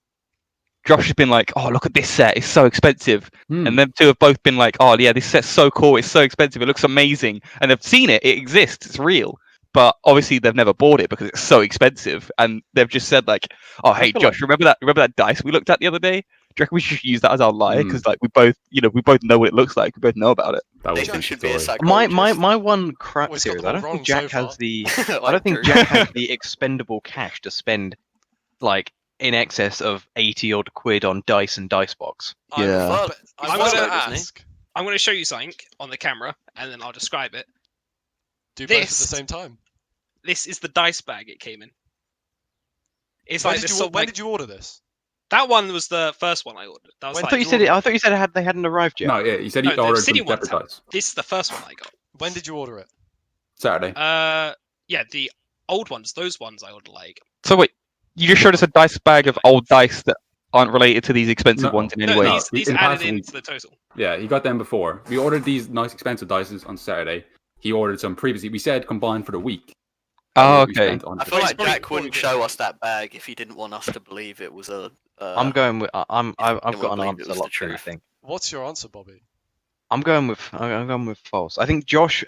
Josh has been like, "Oh, look at this set; it's so expensive," Hmm. and them two have both been like, "Oh, yeah, this set's so cool; it's so expensive; it looks amazing," and they've seen it; it exists; it's real. But obviously, they've never bought it because it's so expensive, and they've just said like, "Oh, hey, feel Josh, remember that dice we looked at the other day? Do you reckon we should use that as our lie? Hmm. Because like we both know what it looks like. We both know about it." That was Nathan the should be a story. psychologist. My one crux Well, he's here got is them I all don't wrong think Jack so has the Like I don't think Drew. Jack has the expendable cash to spend like in excess of 80 odd quid on dice and dice box. Yeah. But I I'm want to gonna- ask. I'm going to show you something on the camera, and then I'll describe it. Do both at the This- same time. This is the dice bag it came in. It's When like did this you sort of when like, did you order this? that one was the first one I ordered. That was When I like, thought you said they hadn't arrived yet. No, yeah, you said No, you the ordered some Obsidian ones separate have- dice. this is the first one I got. When did you order it? Saturday. Yeah, the old ones, those ones I ordered like. So wait, you just showed us a dice bag of old dice that aren't related to these expensive No. ones in any No, way. these in added past week- into the total. Yeah, he got them before. We ordered these nice expensive dices on Saturday. He ordered some previously. We said combined for the week. Oh, we okay. spent on I feel like probably- Jack wouldn't probably show us that bag if he didn't want us to believe it was a. I'm going with I've didn't got an believe it answer was the locked in. I truth. think What's your answer, Bobby? I'm going with false. I think Josh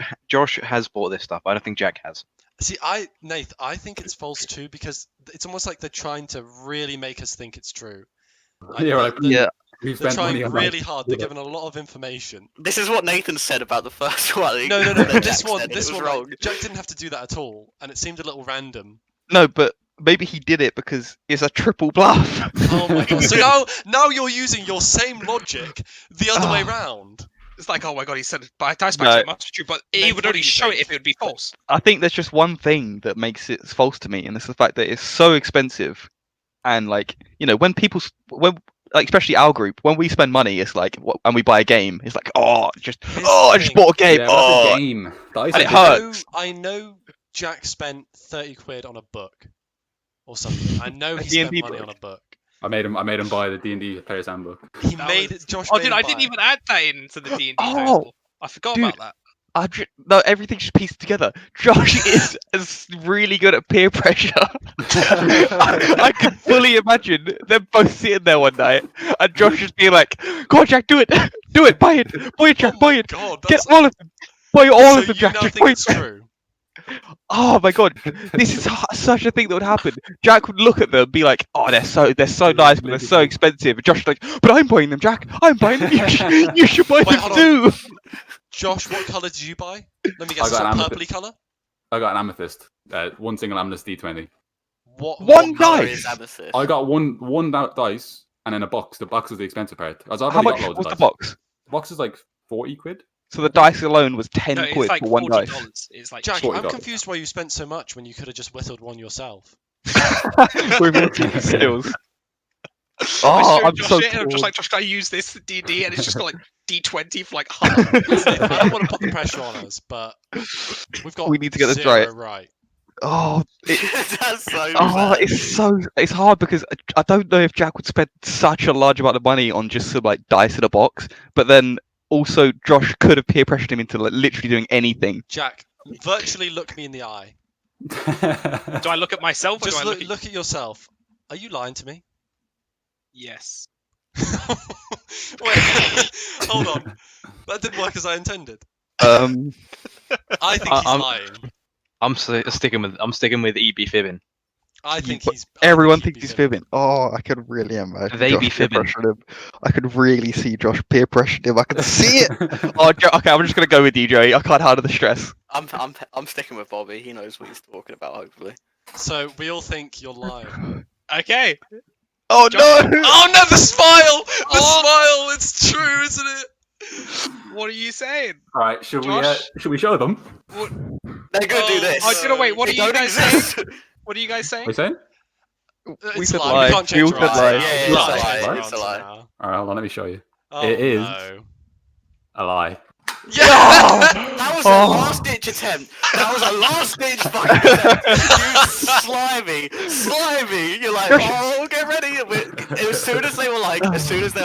has bought this stuff. I don't think Jack has. See, Nath, I think it's false too because it's almost like they're trying to really make us think it's true. Like, Yeah, like, Yeah. we've they're spent money trying on really that. hard. They're giving a lot of information. This is what Nathan said about the first one. No, Then this Jack one, said this it was one, wrong. like, Jack didn't have to do that at all, and it seemed a little random. No, but maybe he did it because it's a triple bluff. Oh my god! So now you're using your same logic the other way Oh. round. It's like, oh my god, he said dice back, No. so it must be true, but Nathan, he would what only do you show think? it if it would be false. I think there's just one thing that makes it false to me, and it's the fact that it's so expensive. And like, when like especially our group, when we spend money, it's like, and we buy a game, it's like, I just Here's the just thing. bought a game. Yeah, but that's Oh, a game. Dice And is it a- hurts. I know Jack spent 30 quid on a book or something. I know A he spent D&D money book. on a book. I made him buy the D&D Player's Handbook. He That made was- it. Josh Oh, made dude, him I buy didn't it. even add that into the D&D Oh, total. I forgot dude. about that. No, everything's just pieced together. Josh is really good at peer pressure. I can fully imagine them both sitting there one night and Josh just being like, "Go on, Jack, do it, buy it, Jack, Oh buy my it, god! get That's all of them, buy all so of them, you Jack, now just think buy it's it." true. Oh my god, this is such a thing that would happen. Jack would look at them, be like, "Oh, they're so nice, but they're so expensive." And Josh is like, "But I'm buying them, Jack. I'm buying them. You should buy Wait, them hold too." Josh, what colour did you buy? Let me I guess. It's got a an purpley colour. I got an amethyst. One single amethyst D20. What? One what Colour colour dice? is amethyst. I got one dice and then a box. The box was the expensive part. I've How already much got loads was of the dice. box? The box is like 40 quid. So the dice alone was 10 No, it's quid like for one dice. $40. It's like Jack, $40. I'm confused why you spent so much when you could have just whittled one yourself. With all the skills. I Oh, showed I'm Josh so it, and I'm just torn. like, Josh, can I use this D&D? And it's just got like D20 for like half. Listen, I don't want to put the pressure on us, but we've got We need to get this zero right. right. Oh, That's so oh, bad. it's hard because I don't know if Jack would spend such a large amount of money on just some like dice in a box, but then also Josh could have peer pressured him into like literally doing anything. Jack, virtually look me in the eye. Do I look at myself or Just do I look, look at look at yourself. Are you lying to me? Yes. Wait, hold on. That didn't work as I intended. Um, I think he's I'm- lying. I'm sticking with EB Fibbing. I think but he's. everyone he'd thinks be he's fibbing. fibbing. Oh, I could really imagine They Josh be peer fibbing. pressuring him. I could really see Josh peer pressuring him. I can see it. Oh, okay, I'm just gonna go with DJ. I can't handle the stress. I'm sticking with Bobby. He knows what he's talking about. Hopefully. So we all think you're lying. Okay. Oh Josh- no! Oh no, the smile! The Oh! smile! It's true, isn't it? What are you saying? All right, should Josh? we show them? They're gonna do Oh, this. Oh, no, wait, what They are you don't guys saying? exist. What are you guys saying? What are you saying? It's said a lie. lie. We can't We change all our said lie. answer now. Yeah, We it's can't a change lie. our It's a answer lie. now. All right, hold on, let me show you. Oh, It is. No. A lie. Yeah! That was a Oh. last ditch attempt. That was a last ditch fucking attempt. You slimy. You're like, oh, get ready. As soon as they were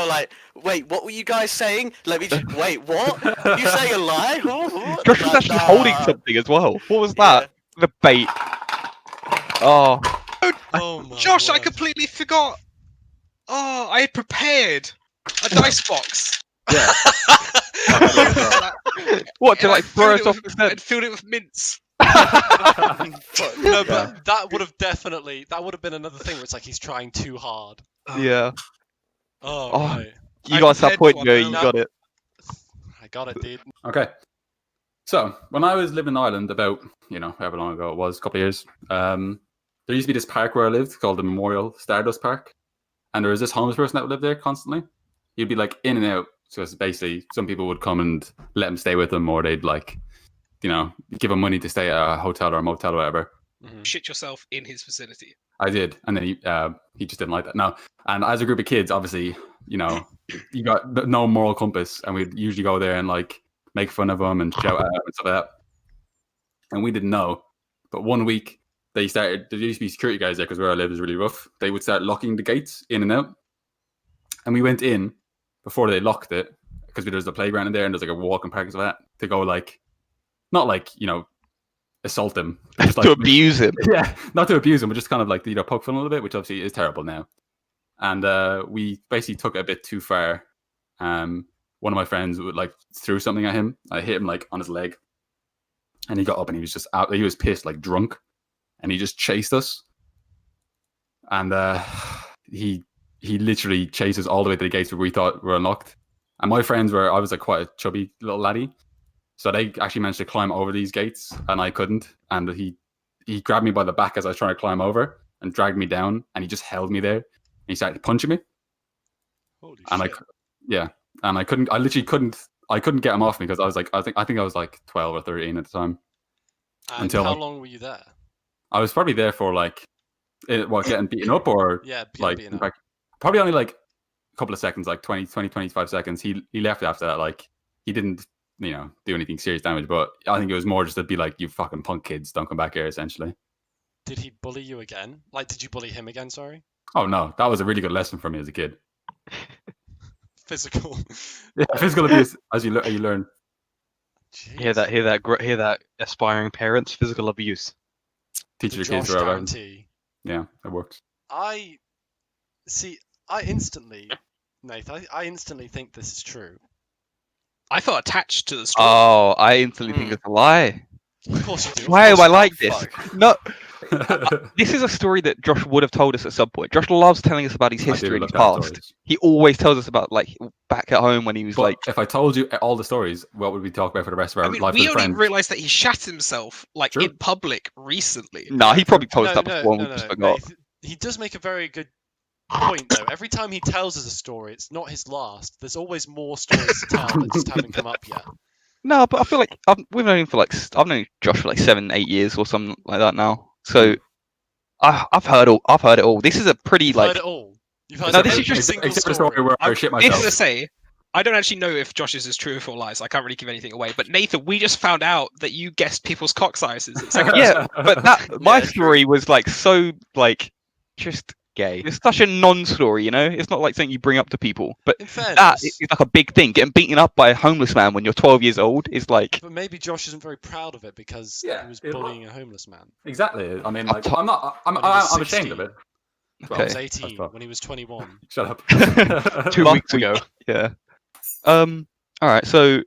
like, wait, what were you guys saying? Let me just wait. What? You saying a lie? What? Josh was actually holding something as well. What was that? The bait. Oh, Oh my Josh, I word. completely forgot. Oh, I had prepared a dice box. Yeah. what to And like I throw filled us it off with- his head? I'd filled it with mints. No, but that would have been another thing where it's like he's trying too hard. Yeah, Oh, Oh. right. you I got that prepared point, one no, now. you got it. I got it, dude. Okay. So when I was living in Ireland, about however long ago it was, a couple of years, there used to be this park where I lived called the Memorial Stardust Park, and there was this homeless person that would live there constantly. He'd be like in and out. So it's basically some people would come and let him stay with them, or they'd give him money to stay at a hotel or a motel or whatever. Mhm. Shit yourself in his vicinity. I did, and then he just didn't like that. No, and as a group of kids, obviously, you got no moral compass, and we'd usually go there and like make fun of him and shout at him and stuff like that. And we didn't know, but one week there used to be security guys there because where I live is really rough. They would start locking the gates in and out, and we went in before they locked it because there's a playground in there and there's like a walking park and stuff like that to go like, not like assault him, just to abuse him. Yeah, not to abuse him, but just kind of like poke fun a little bit, which obviously is terrible now. And we basically took it a bit too far. One of my friends would like threw something at him. I hit him like on his leg, and he got up and he was just out. He was pissed, like drunk, and he just chased us. And he literally chased us all the way to the gates where we thought were unlocked. And my friends were, I was like quite a chubby little laddie, so they actually managed to climb over these gates, and I couldn't. And he grabbed me by the back as I was trying to climb over and dragged me down, and he just held me there. And he started punching me. Holy And shit. I couldn't. I literally couldn't. I couldn't get him off me because I was like, I think I was like 12 or 13 at the time. And until, how like, long were you there? I was probably there for like, getting beaten up or Yeah, like, beaten in up. fact, probably only like a couple of seconds, like 20, 25 seconds. He left after that. Like, he didn't, do anything serious damage, but I think it was more just to be like, you fucking punk kids, don't come back here, essentially. Did he bully you again? Like, did you bully him again? Sorry. Oh no, that was a really good lesson for me as a kid. Physical. Yeah, physical abuse as you learn. Hear that? Hear that? Aspiring parents, physical abuse. Teach The your kids Josh forever. guarantee. Yeah, it works. I instantly, Nathan, I instantly think this is true. I felt attached to the story. Oh, I instantly think it's a lie. Of course you do. of Why course am I you like do. this? Fuck. No, this is a story that Josh would have told us at some point. Josh loves telling us about his I do history and love his telling past. stories. He always tells us about like back at home when he was But like, if I told you all the stories, what would we talk about for the rest of our I mean, life we as only friends? realised that he shat himself like True. in public recently. nah, he probably told us No, that before and we no, just no, forgot. Nath, he does make a very good point though. Every time he tells us a story, it's not his last. There's always more stories to tell that just haven't come up yet. No, but I feel like we've known him for like I've known Josh for like 7, 8 years or something like that now. So I've heard it all. This is a pretty You've like heard it all. You've heard No, this every is just- single Except the story. story where I shit Needless myself. to say, I don't actually know if Josh's is true or lies. I can't really give anything away. But Nathan, we just found out that you guessed people's cock sizes. It's like, yeah, but that my Yeah, true. story was like so like just Gay. it's such a non-story, you know. It's not like something you bring up to people, but In fairness, that is like a big thing. Getting beaten up by a homeless man when you're 12 years old is like but maybe Josh isn't very proud of it because Yeah, he was it- bullying a homeless man. Exactly. I mean, I'll like, t- I'm not. I'm When he was ashamed 16. of it. He Okay. was That's 18 tough. when he was 21. Shut up. 2 Last weeks week. ago. yeah. All right. So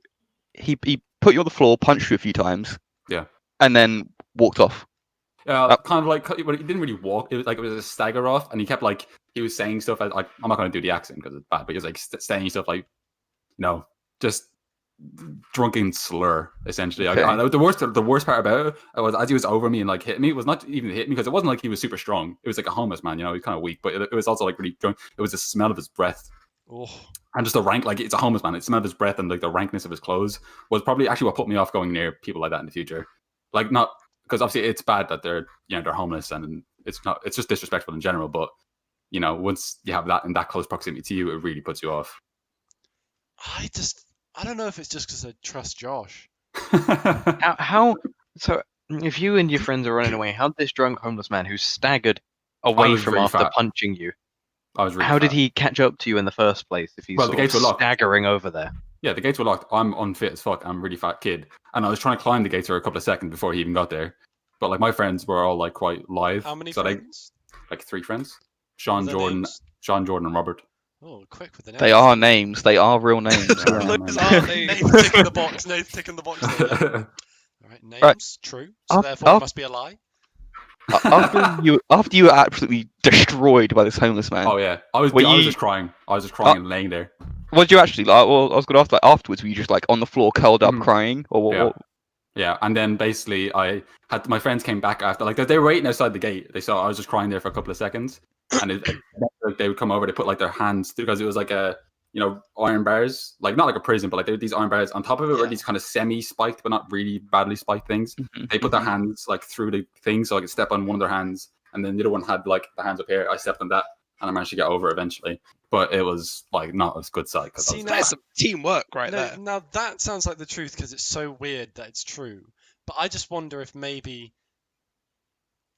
he put you on the floor, punched you a few times. Yeah. And then walked off. Kind of like, but he didn't really walk. It was a stagger off, and he kept like he was saying stuff. I'm not going to do the accent because it's bad, but he was like saying stuff like, just drunken slur essentially. Okay. The worst part about it was as he was over me and like hit me. It was not even hit me because it wasn't like he was super strong. It was like a homeless man, he's kind of weak, but it was also like really drunk. It was the smell of his breath. Oh, And just the rank, like it's a homeless man. It smelled his breath and like the rankness of his clothes was probably actually what put me off going near people like that in the future. Like not because obviously it's bad that they're they're homeless and it's just disrespectful in general. But once you have that in that close proximity to you, it really puts you off. I don't know if it's just because I trust Josh. How? So, if you and your friends are running away, how did this drunk homeless man who staggered away was from really after fat. punching you? I was really How did fat. he catch up to you in the first place? If he's Well, the sort of gates were locked. staggering over there. Yeah, the gates were locked. I'm unfit as fuck. I'm a really fat kid, and I was trying to climb the gates for a couple of seconds before he even got there. But like my friends were all like quite live. How many so friends? like 3 friends: What Sean, are their Jordan, names? and Robert. Oh, quick with the names. They are names. They are real names. Yeah. Those are they. Nathan ticking the box. Nathan ticking the box. There, yeah. All right, names Right. true. So Up- therefore, it up. must be a lie. after you were absolutely destroyed by this homeless man, Oh yeah, I was Were I was you- just crying. I was just crying and laying there. what did you actually like? Well, I was going to ask like afterwards. Were you just like on the floor, curled up, Mhm. crying, or what? Yeah. what? Yeah, and then basically I had my friends came back after, like they were waiting outside the gate. They saw I was just crying there for a couple of seconds, and they would come over. They put like their hands because it was like a iron bars, like not like a prison, but like there were these iron bars on top of it were Yeah. these kind of semi-spiked but not really badly spiked things. They put their hands like through the thing so I could step on one of their hands, and then the other one had like the hands up here. I stepped on that, and I managed to get over eventually. But it was like not a good sight because I See, was now- That's some teamwork right No, there. now that sounds like the truth because it's so weird that it's true. But I just wonder if maybe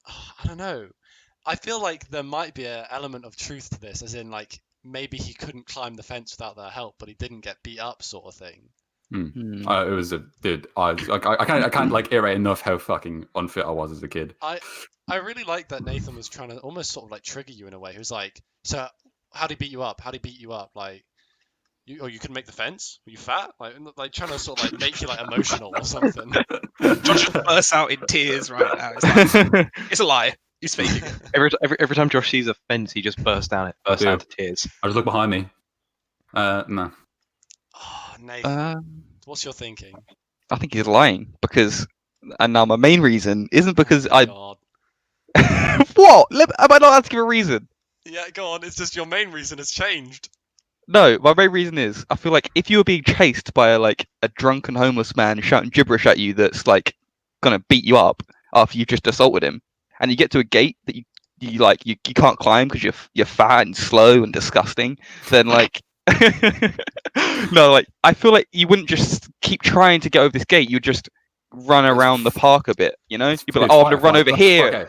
I don't know. I feel like there might be an element of truth to this, as in like maybe he couldn't climb the fence without their help, but he didn't get beat up, sort of thing. Hmm. It was a dude. I can't like iterate enough how fucking unfit I was as a kid. I really like that Nathan was trying to almost sort of like trigger you in a way. He was like, "So, how would he beat you up? How would he beat you up? Like, you couldn't make the fence? Were you fat? Like trying to sort of like make you like emotional or something." Josh bursts out in tears right now. It's like, it's a lie. He's faking it. Every time Josh sees a fence, he just bursts out into tears. I just look behind me. No. Oh, Nathan, what's your thinking? I think he's lying because, and now my main reason isn't because Oh, God. What? Am I not asking a reason? Yeah, go on. It's just your main reason has changed. No, my main reason is I feel like if you were being chased by a drunken homeless man shouting gibberish at you that's like gonna beat you up after you've just assaulted him, and you get to a gate that you can't climb because you're fat and slow and disgusting, then like no, like I feel like you wouldn't just keep trying to get over this gate. You'd just run around the park a bit, you know? You'd be like, oh, I'm gonna run over here. Okay.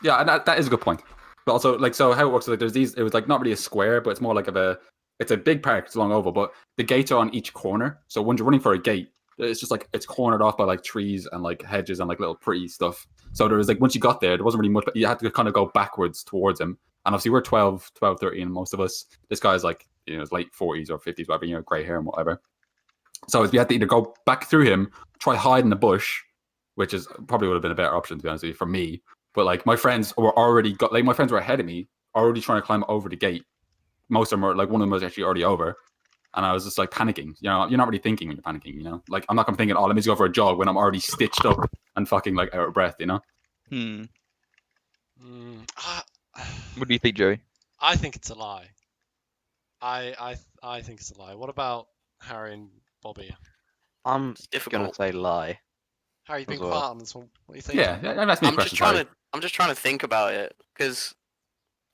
Yeah, and that is a good point. But also, like, so how it works is like there's these. It was like not really a square, but it's more like it's a big park. It's a long oval, but the gates are on each corner. So when you're running for a gate, it's just like it's cornered off by like trees and like hedges and like little pretty stuff. So there was like once you got there wasn't really much, but you had to kind of go backwards towards him. And obviously we're 12, 13, most of us. This guy's like, you know, his late 40s or 50s, whatever, you know, grey hair and whatever. So we had to either go back through him, try hide in the bush, which is probably would have been a better option to be honest with you for me. But like my friends were already my friends were ahead of me, already trying to climb over the gate. Most of them were like one of them was actually already over. And I was just like panicking. You know, you're not really thinking when you're panicking, you know? Like I'm not gonna thinking, oh, let me just go for a jog when I'm already stitched up and fucking like out of breath, you know? What do you think, Joey? I think it's a lie. I think it's a lie. What about Harry and Bobby? I'm It's difficult. gonna say lie. Harry, you've been As well. quiet on this one. What do you think? Yeah, that's me a question. I'm just trying to think about it because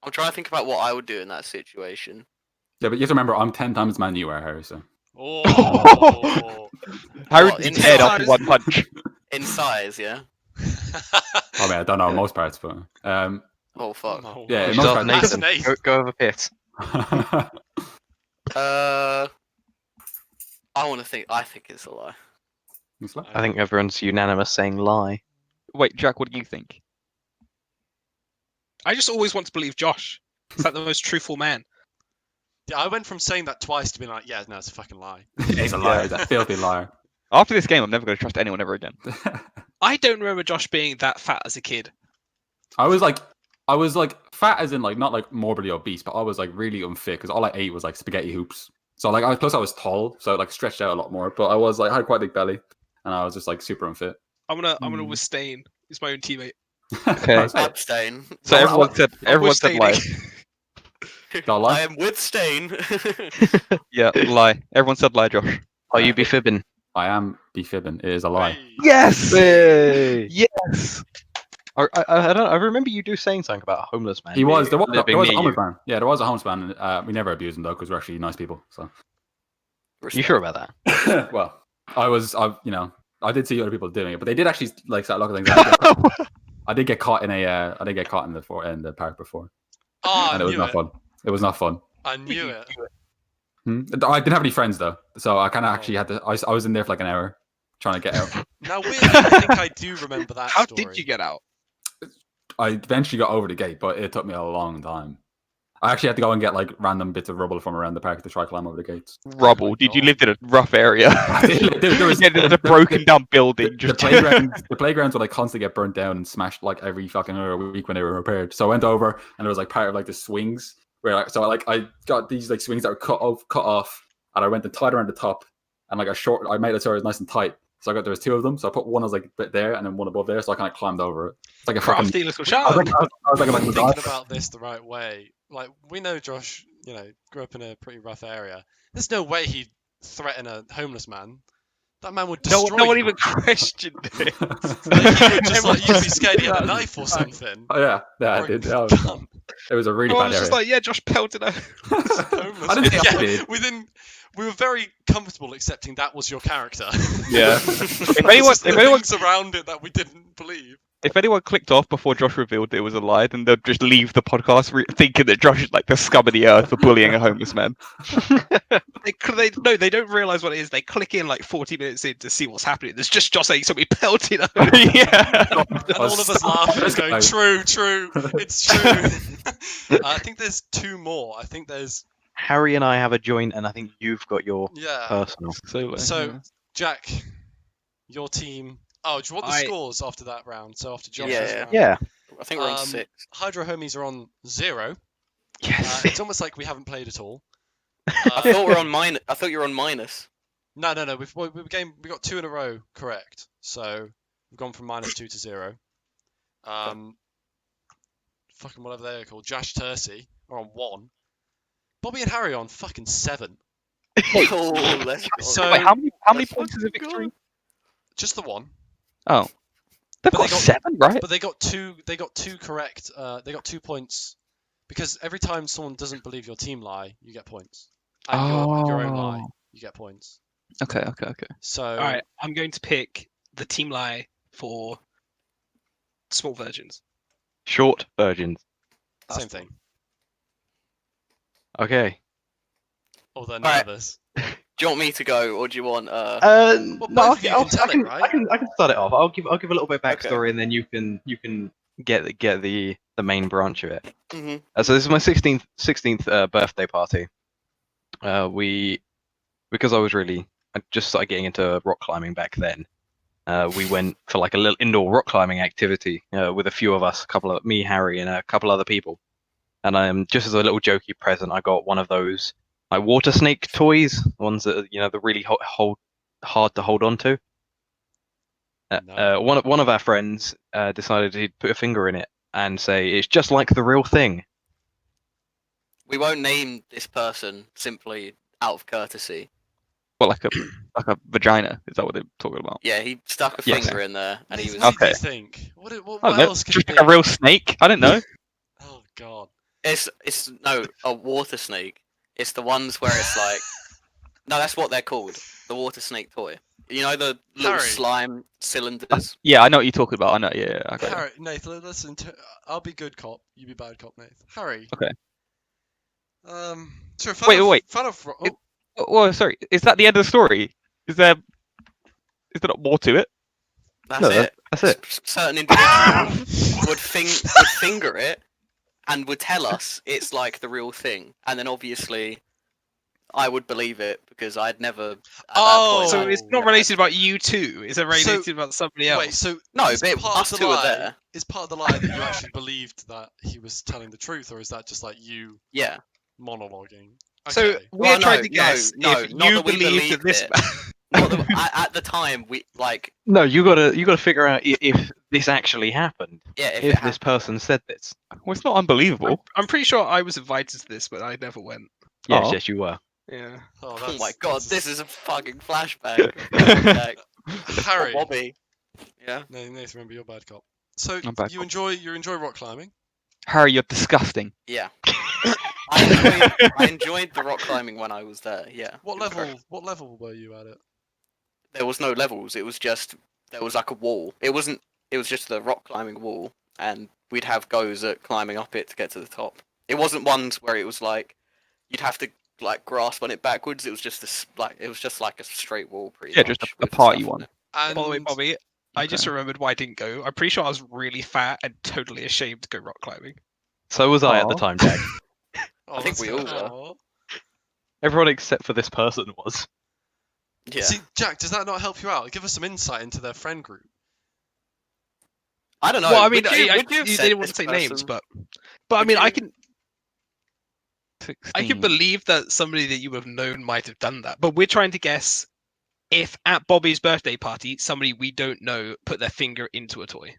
I'm trying to think about what I would do in that situation. Yeah, but you have to remember I'm 10 times the man you are, Harry, so. Oh. Harry What, beat his head inside? after one punch. In size, yeah. I mean, I don't know most parts, but Oh fuck. Oh, Yeah, wow. in Just most ask parts- Nathan. Nathan. Go over pit. I think it's a lie. It's like- I think everyone's unanimous saying lie. Wait, Jack, what do you think? I just always want to believe Josh. He's like the most truthful man. Yeah, I went from saying that twice to being like, yeah, no, it's a fucking lie. He's a liar, he's a filthy liar. After this game, I'm never going to trust anyone ever again. I don't remember Josh being that fat as a kid. I was like fat as in like not like morbidly obese, but I was like really unfit because all I ate was like spaghetti hoops. So like plus I was tall, so like stretched out a lot more. But I was like I had quite a big belly, and I was just like super unfit. I'm gonna Withstain. He's my own teammate. Okay. Abstain. So everyone said Withstaining. lie. Don't lie. I am with Stain. Yeah, lie. Everyone said lie, Josh. Are you be fibbing? I am befibbing. It is a lie. Hey. Yes! Hey. Yes! I remember you saying something about a homeless man. He was. There was living a near homeless you. man. Yeah, there was a homeless man. We never abused him though because we're actually nice people. So. You sure about that? Well, I did see other people doing it, but they did actually like start looking things. I did get caught in the park before, Oh, and I it was knew not it. fun. It was not fun. I knew it. I didn't have any friends though, so I kind of actually had to. I was in there for like an hour trying to get out. Now, weirdly, I think I do remember that How story. did you get out? I eventually got over the gate, but it took me a long time. I actually had to go and get like random bits of rubble from around the park to try to climb over the gates. Rubble. Did you lived in a rough area? There was a broken down building. the Just playgrounds would like constantly get burnt down and smashed like every fucking other week when they were repaired. So I went over and there was like part of like the swings where I got these like swings that were cut off, and I went and tied around the top, and like I made it so it was nice and tight. So there was two of them. So I put one as like a bit there and then one above there. So I kind of climbed over it. It's like a fucking. Crafty little I child. was like a Thinking Madonna. about this the right way, like we know Josh, grew up in a pretty rough area. There's no way he'd threaten a homeless man. That man would destroy No one you. even questioned it. Like, you would just like you'd be scared he had a knife or something. Oh yeah, I Or a did. gun. It was a really I bad was just area. like, yeah, Josh pelted her. Homeless. I didn't think I Yeah, did. we were very comfortable accepting that was your character. Yeah. If anyone- the if anyone- things around it that we didn't believe. If anyone clicked off before Josh revealed that it was a lie, then they'd just leave the podcast thinking that Josh is like the scum of the earth for bullying a homeless man. They don't realize what it is. They click in like 40 minutes in to see what's happening. There's just Josh saying somebody pelted him. Yeah. And all of us laughing and going, true, it's true. I think there's 2 more. I think there's... Harry and I have a joint, and I think you've got your Yeah. personal. So, Jack, your team... Oh, do you want the scores after that round? So after Josh's round? Yeah. I think we're on 6. Hydro Homies are on 0. Yes. It's almost like we haven't played at all. I thought we're on minus. I thought you were on minus. No. We got 2 in a row correct. So we've gone from -2 to 0. Fucking whatever they're called. Josh Tersey are on 1. Bobby and Harry are on fucking 7. Oh, let's go. So Wait, how many Let's points is a victory? just the 1. Oh, they've But got they got- 7, right? But they got 2. They got 2 correct. They got 2 points because every time someone doesn't believe your team lie, you get points. And your own lie, you get points. Okay. So All right, I'm going to pick the team lie for small virgins. Short virgins. same thing. Okay. Oh, they're Alright. nervous. Do you want me to go, or do you want? No, both of you can tell it, right? I can start it off. I'll give a little bit of backstory, and then you can get the main branch of it. Mhm. So this is my 16th birthday party. Because I just started getting into rock climbing back then. We went for like a little indoor rock climbing activity with a few of us, me, Harry, and a couple other people. And just as a little jokey present, I got one of those like water snake toys, the ones that they're really hard to hold on to. No. One of our friends decided he'd put a finger in it and say it's just like the real thing. We won't name this person simply out of courtesy. What, like a vagina? Is that what they're talking about? Yeah, he stuck a Yes. finger in there, and he was. What do you Okay. think? What I don't know, else could just it like be? a real snake? I don't know. Oh god. It's no a water snake. It's the ones where it's like. No, that's what they're called. The water snake toy. You know the little Harry. slime cylinders. Yeah, I know what you're talking about. I know. Yeah, I got it. Harry, Nathan, listen. I'll be good cop. You be bad cop, Nathan. Harry. Okay. So Wait. Fan of, It- Oh, sorry. Is that the end of the story? Is there not more to it? That's No, it. That's it. Certain individuals would finger it and would tell us it's like the real thing, and then obviously I would believe it because I'd never. At Oh, that So point, it's not related about you two. Is it related about somebody else? Wait, so No, is but part us of the two are lie, there. Is part of the lie that you actually believed that he was telling the truth, or is that just like you Yeah. monologuing? So Okay. we're Well, trying no, to guess no, if not you that we believe that believed this. it. Not that, at the time, we like. No, you gotta figure out if this actually happened. Yeah, if it If this happened. person said this. Well, it's not unbelievable. I'm pretty sure I was invited to this, but I never went. Yes, Oh. yes, you were. Yeah. Oh, Oh my that's- god, that's- this is a fucking flashback. Flashback. Harry. Oh, Bobby. Yeah. No, Nathan, remember you're bad cop. So I'm bad you cop. enjoy rock climbing. Harry, you're disgusting. Yeah. I enjoyed the rock climbing when I was there. Yeah. What it was level? great. What level were you at it? There was no levels. It was just there was like a wall. It wasn't. It was just the rock climbing wall, and we'd have goes at climbing up it to get to the top. It wasn't ones where it was like you'd have to like grasp on it backwards. It was just it was just like a straight wall, pretty Yeah, much. just a with party stuff on one. it. And By the way, Bobby, I just Okay. remembered why I didn't go. I'm pretty sure I was really fat and totally ashamed to go rock climbing. So was I at the Aw. time, Jack. Oh, I think that's we good. all Aw. Everyone except for this person was. Yeah. See, Jack, does that not help you out? Give us some insight into their friend group. I don't know. Well, I mean, would you, I, would you have you said didn't want to this say names, person- but I Would mean, I you- can 16. believe that somebody that you would have known might have done that. But we're trying to guess if at Bobby's birthday party somebody we don't know put their finger into a toy.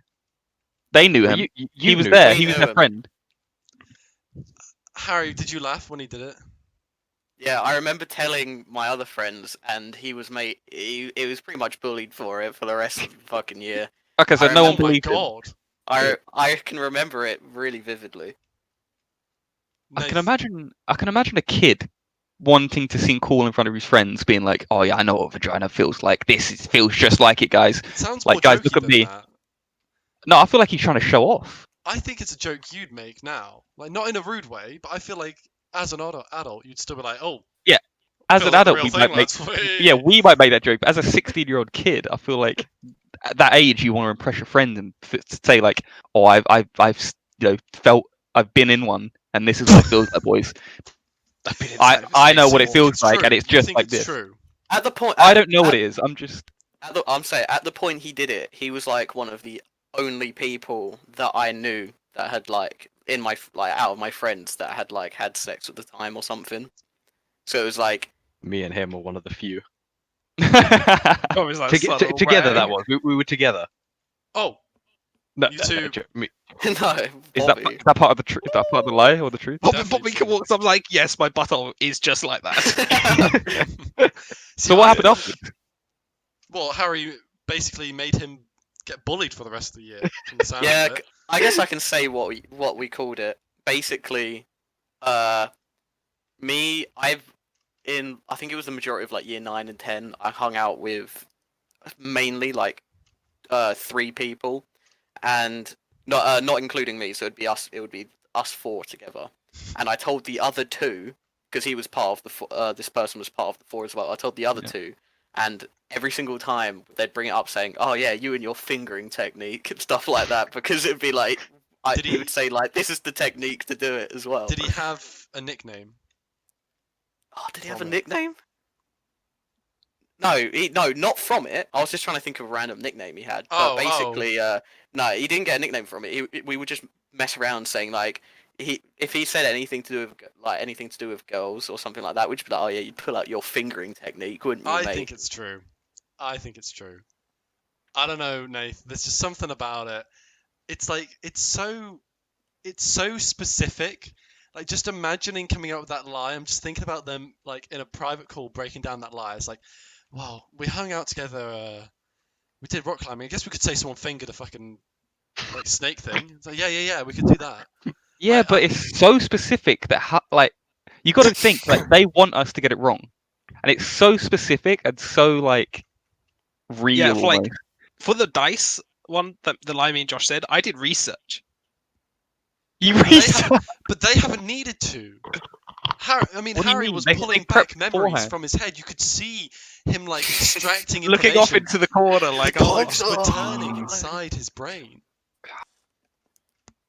They knew him. He was there. We He was knew their him. friend. Harry, did you laugh when he did it? Yeah, I remember telling my other friends, and he was he was pretty much bullied for it for the rest of the fucking year. Okay, so I no one Oh my believed him. god. I can remember it really vividly. I can Nathan, imagine a kid wanting to seem cool in front of his friends, being like, "Oh yeah, I know what vagina feels like. Feels just like it, guys." It sounds Like, more guys, jokey look at than me. that. No, I feel like he's trying to show off. I think it's a joke you'd make now, like not in a rude way, but I feel like as an adult, you'd still be like, "Oh, As feels an like the adult, real we thing, might make lads." yeah, we might make that joke. But as a 16-year-old kid, I feel like at that age you want to impress your friends and say like, "Oh, I've felt I've been in one, and this is what it feels like, boys." I've been inside of a I know space what it war. feels It's like, true. and it's You just think like it's this. true. At the point, I don't know what it is. I'm just I'm saying at the point he did it, he was like one of the only people that I knew that had like in my like out of my friends that had like had sex at the time or something. So it was like Me and him were one of the few. Always like Together, that was. We were together. Oh, No, You no, no, two- me. no, is that Bobby. is that part of the is that part of the lie or the truth? Definitely Bobby true. walks up like, yes, my butthole is just like that. So what happened afterwards? Well, Harry basically made him get bullied for the rest of the year. From the sound Yeah, of it. I guess I can say what we called it. Basically, me, I think it was the majority of like year 9 and 10. I hung out with mainly like 3 people, and not including me. So it'd be us. It would be us 4 together. And I told the other 2 because he was part of the this person was part of the 4 as well. I told the other 2, and every single time they'd bring it up saying, "Oh yeah, you and your fingering technique" and stuff like that, because it'd be like, he would say like, "This is the technique to do it as well." Did he have a nickname? Oh, did he have a from it? nickname? No, not from it. I was just trying to think of a random nickname he had. But Oh, basically, no, he didn't get a nickname from it. We would just mess around saying like, if he said anything to do with girls or something like that, we'd be like, "Oh yeah, you'd pull out your fingering technique, wouldn't you, I mate?" think it's true. I think it's true. I don't know, Nath. There's just something about it. It's like it's so specific. Like just imagining coming up with that lie. I'm just thinking about them like in a private call breaking down that lie. It's like, well, we hung out together. We did rock climbing. I guess we could say someone fingered a fucking like snake thing. It's like, yeah, we could do that. Yeah, Like, but it's so specific that like you got to think like they want us to get it wrong, and it's so specific and so like real. Yeah, for, like, almost. For the dice one that the lie me and Josh said, I did research. You They research. but they haven't needed to. Harry, What do you Harry mean? was They pulling prepped back memories beforehand. from his head. You could see him like extracting Looking off information. into the corner like, The oh, cogs were turning inside his brain.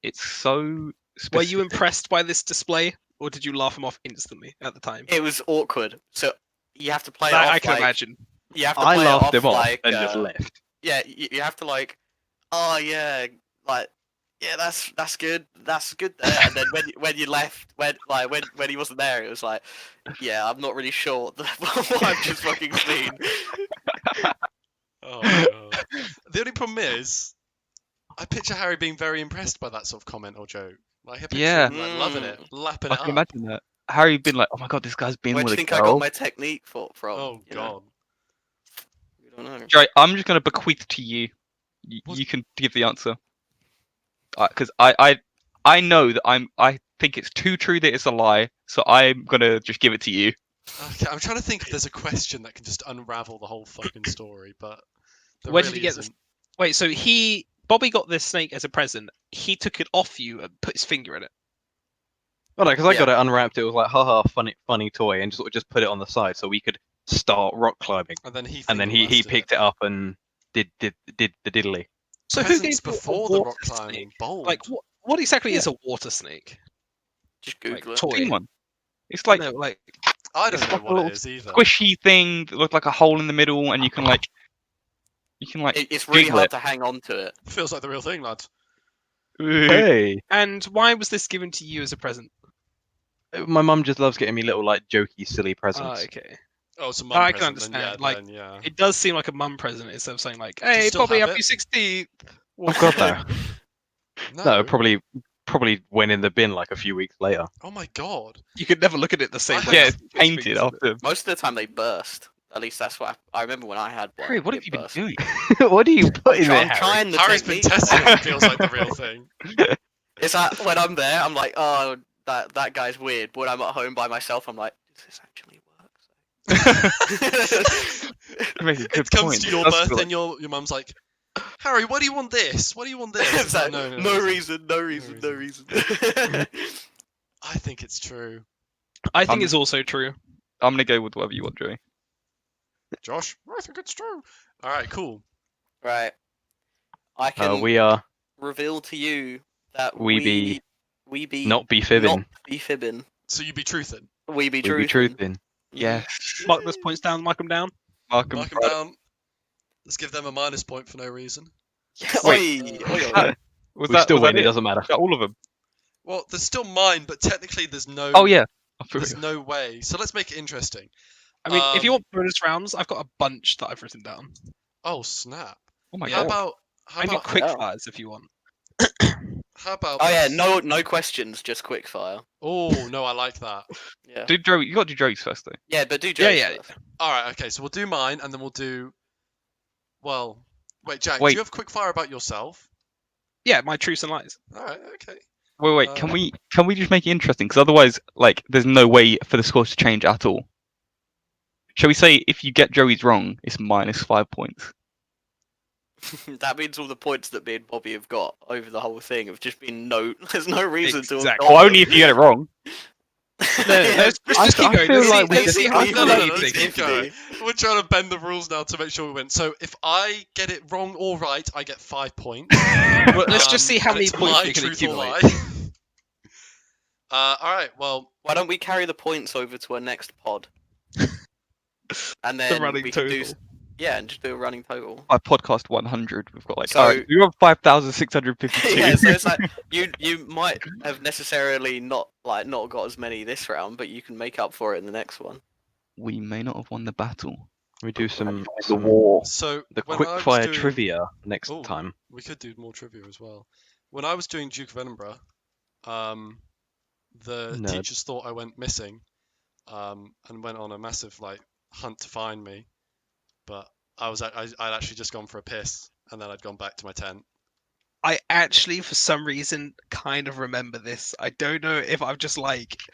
It's so. Specific. were you impressed by this display, or did you laugh him off instantly at the time? It was awkward. So you have to play it That off I can like, imagine. You have to I play laughed it him off off like, and just left. Yeah, you have to like, "Oh yeah, like, yeah, that's good there." And then when you left, when he wasn't there, it was like, "Yeah, I'm not really sure what I've just fucking seen." Oh my god. The only problem is, I picture Harry being very impressed by that sort of comment or joke. Like, I picture Yeah. him like, loving it, lapping I it can up. imagine that. Harry been like, "Oh my god, this guy's been Where do with you a think I girl." got my technique from? Oh you know? god. We don't know. Right, I'm just gonna bequeath to you. What? You can give the answer. Because I know that I think it's too true that it's a lie, so I'm gonna just give it to you. Okay, I'm trying to think if there's a question that can just unravel the whole fucking story, but there Where really did you get this? isn't. Wait, so Bobby got this snake as a present. He took it off you and put his finger in it. Well, no, because I Yeah. got it unwrapped. It was like, haha, funny toy, and just put it on the side so we could start rock climbing. And then he And then he finger-blasted picked it up and did the diddly. So who Presents gave you a before the water rock climbing. snake? Bold. Like what exactly is a water snake? Just Like, Google it. toy. Green one. It's like No, like I don't it's know like a what little it is either. squishy thing that looked like a hole in the middle, and you can like It's really jiggle hard it. to hang on to it. Feels like the real thing, lad. Hey, And why was this given to you as a present? my mum just loves getting me little like jokey, silly presents. Okay. Oh, it's a mum I can present, then, understand, yeah, like, then, yeah. It does seem like a mum present instead of saying like, you "Hey, still Bobby, have happy it? 16th." Oh god, no. No. No, probably went in the bin like a few weeks later. Oh my god. You could never look at it the same I way. yeah, have- it's painted after. Most of the time they burst. At least that's what I remember when I had one. Harry, what have it you been burst. doing? What do you put in there, I'm Harry? trying the Harry's been technique. testing if it feels like the real thing. It's like when I'm there, I'm like, "Oh, that guy's weird." But when I'm at home by myself, I'm like, "Does this actually work?" You make a good It comes point. to It your does feel birthday like- and your mum's like, Harry, why do you want this? Why do you want this? It's So, like, no reason. I think it's true. I think I'm- it's also true. I'm gonna go with whatever you want, Joey. Josh, I think it's true. All right, cool. Right. I can We are reveal to you that we be not be fibbing. not be fibbing. So you be truthing. We be We be truthing. truthing. Yeah. Mark those points down. Mark them down. Mark 'em. Mark them down. Let's give them a minus point for no reason. Oi, oi, oi. Was We that, still was that win. It doesn't matter. Was that all of them? Well, there's still mine, but technically there's no. Oh yeah. I There's forgot. no way. So let's make it interesting. I mean, if you Um, want bonus rounds, I've got a bunch that I've written down. Oh snap! Oh my How god. about how I need about quick hell. fires if you want. how about? Oh yeah, this? no questions, just quick fire. Oh no, I like that. Yeah. Do Joey, you got to do Joey's first though. Yeah, but do Joe's yeah. first. All right, okay. So we'll do mine, and then we'll do. Well, wait, Jack. Wait. Do you have quick fire about yourself? Yeah, my truths and lies. All right, okay. Wait. Can we just make it interesting? Because otherwise, like, there's no way for the scores to change at all. Shall we say if you get Joey's wrong, it's -5 points? That means all the points that me and Bobby have got over the whole thing have just been no. There's no reason to. Have Exactly. got Or only if you get it wrong. Let's just keep I going. feel Let's like see- we let's see just- how I you feel do like- anything. let's keep going. We're trying to bend the rules now to make sure we win. So if I get it wrong or right, I get 5 points. Well, let's just see how and many it's points my we can truth or accumulate. lie. All right. Well, Why don't we carry the points over to our next pod? And then running we can do. total. Yeah, and just do a running total. By podcast 100, we've got like. So- Alright, we have 5,652. Yeah, so it's like you might have necessarily not got as many this round, but you can make up for it in the next one. We may not have won the battle. We do some war. so the when quick I was fire doing- trivia next Oh. time. We could do more trivia as well. When I was doing Duke of Edinburgh, the Nerd. teachers thought I went missing, and went on a massive hunt to find me. But I'd actually just gone for a piss, and then I'd gone back to my tent. I actually, for some reason, kind of remember this. I don't know if I'm just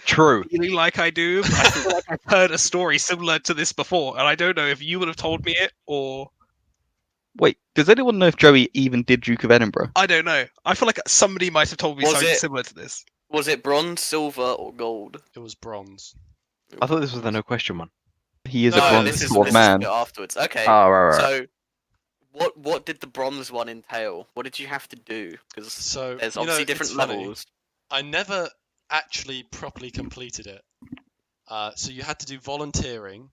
True. feeling like I do, but I feel like I've heard a story similar to this before, and I don't know if you would have told me it or Wait, does anyone know if Joey even did Duke of Edinburgh? I don't know. I feel like somebody might have told me Was something it- similar to this. Was it bronze, silver, or gold? It was bronze. I thought this was the no question one. He is No, a bronze this is sword this man. is afterwards. Okay. Oh, right. So, what did the bronze one entail? What did you have to do? Because So there's you know, obviously it's different funny, levels. I never actually properly completed it. So you had to do volunteering.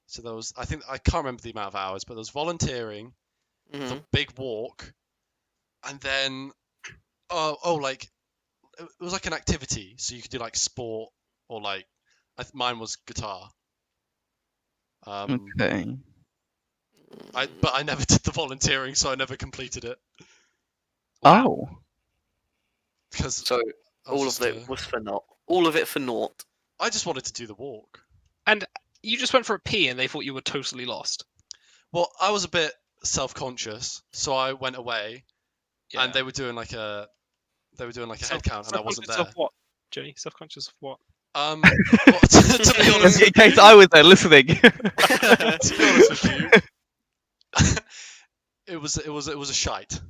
So there was, I can't remember the amount of hours, but there was volunteering, Mhm. the big walk, and then it was like an activity. So you could do sport or mine was guitar. Okay. But I never did the volunteering, so I never completed it Oh. because So I was all just, of it was for naught. All of it for naught. I just wanted to do the walk. You just went for a pee and they thought you were totally lost. Well, I was a bit self-conscious, so I went away, and they were doing like a head count, and I wasn't Self-conscious there. of what, Jenny? Self-conscious of what? Well, to be honest, In case I was there listening. to be honest with you, it was a shite.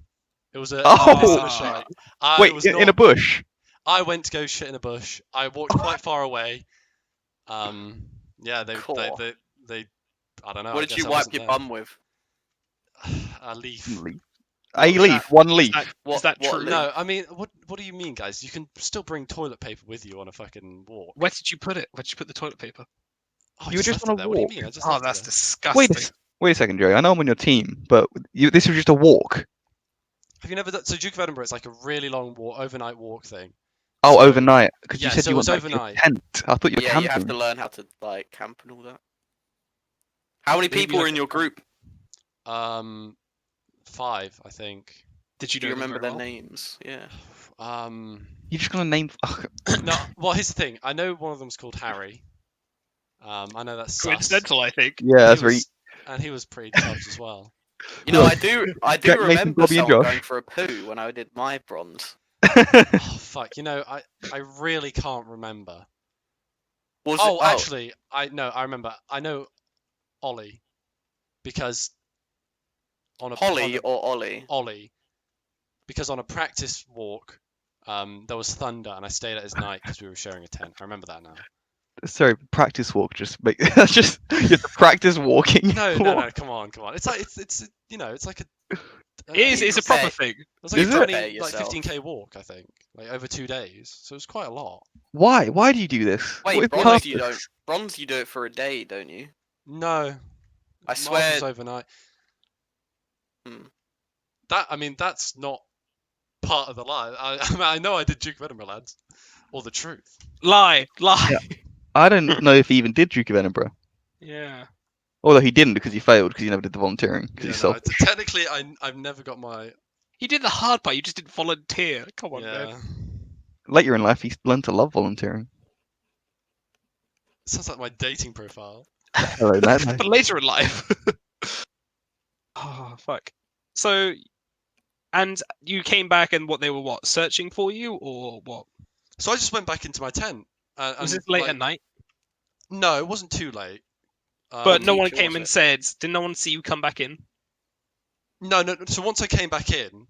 It was a Oh! piss and a shite. I Wait, was in a not- bush? I went to go shit in a bush. I walked quite far away. Yeah, they I don't know. What I did guess you I wipe wasn't your there. bum with? A leaf. A leaf, one leaf. Is that what true? leaf? No, I mean, what do you mean, guys? You can still bring toilet paper with you on a fucking walk. Where did you put it? Where did you put the toilet paper? Oh, I You were just left on it a there. What do you walk. mean? I just Oh, left it that's there. disgusting. Wait a second, Joey. I know I'm on your team, but this was just a walk. Have you never done? So Duke of Edinburgh is like a really long walk, overnight walk thing. Oh, So- overnight. Because yeah, you said so you it was went back to your overnight. tent. I thought you were Yeah, camping. you have to learn how to camp and all that. How many Maybe people like were in your group? 5, I think. Did you Do you know them remember very their well? names? Yeah. You're just gonna name. No. Well, here's the thing. I know one of them's called Harry. I know that's sus. Coincidental, I think. Yeah, that's very. And he was pretty chubbed as well. You know, I do Jack, Nathan, remember Bobby, and someone Josh. going for a poo when I did my bronze. Oh fuck! You know, I really can't remember. Was Oh, it? actually, I remember. I know Ollie because on a Holly on or Ollie? a Ollie, because on a practice walk, there was thunder, and I stayed at his night because we were sharing a tent. I remember that now. Sorry, practice walk. Just make that's just you have to practice walking. No, come on. It's like it's it's like a. It's a proper thing. It was like Is a it? 20, like Yourself. 15k walk, I think, like over 2 days. So it was quite a lot. Why? Why do you do this? Wait, What is the bronze you purpose? don't. Bronze you do it for a day, don't you? No, I Mars swear. was overnight. Hmm. That's not part of the lie. I mean, I know I did Duke of Edinburgh, lads, or the truth. Lie. Yeah. I don't know if he even did Duke of Edinburgh. Yeah. Although he didn't because he failed because he never did the volunteering. Yeah, Because no, he's technically, I've never got my You did the hard part. You just didn't volunteer. Come on, yeah. man. later in life he learned to love volunteering. Sounds like my dating profile. Hello, Matt. But later in life. Oh fuck. So, and you came back and they were what, searching for you or what? So I just went back into my tent. Was and, this late like, at night? No, it wasn't too late. But no one teacher, came was and it? said, did no one see you come back in? No. So once I came back in,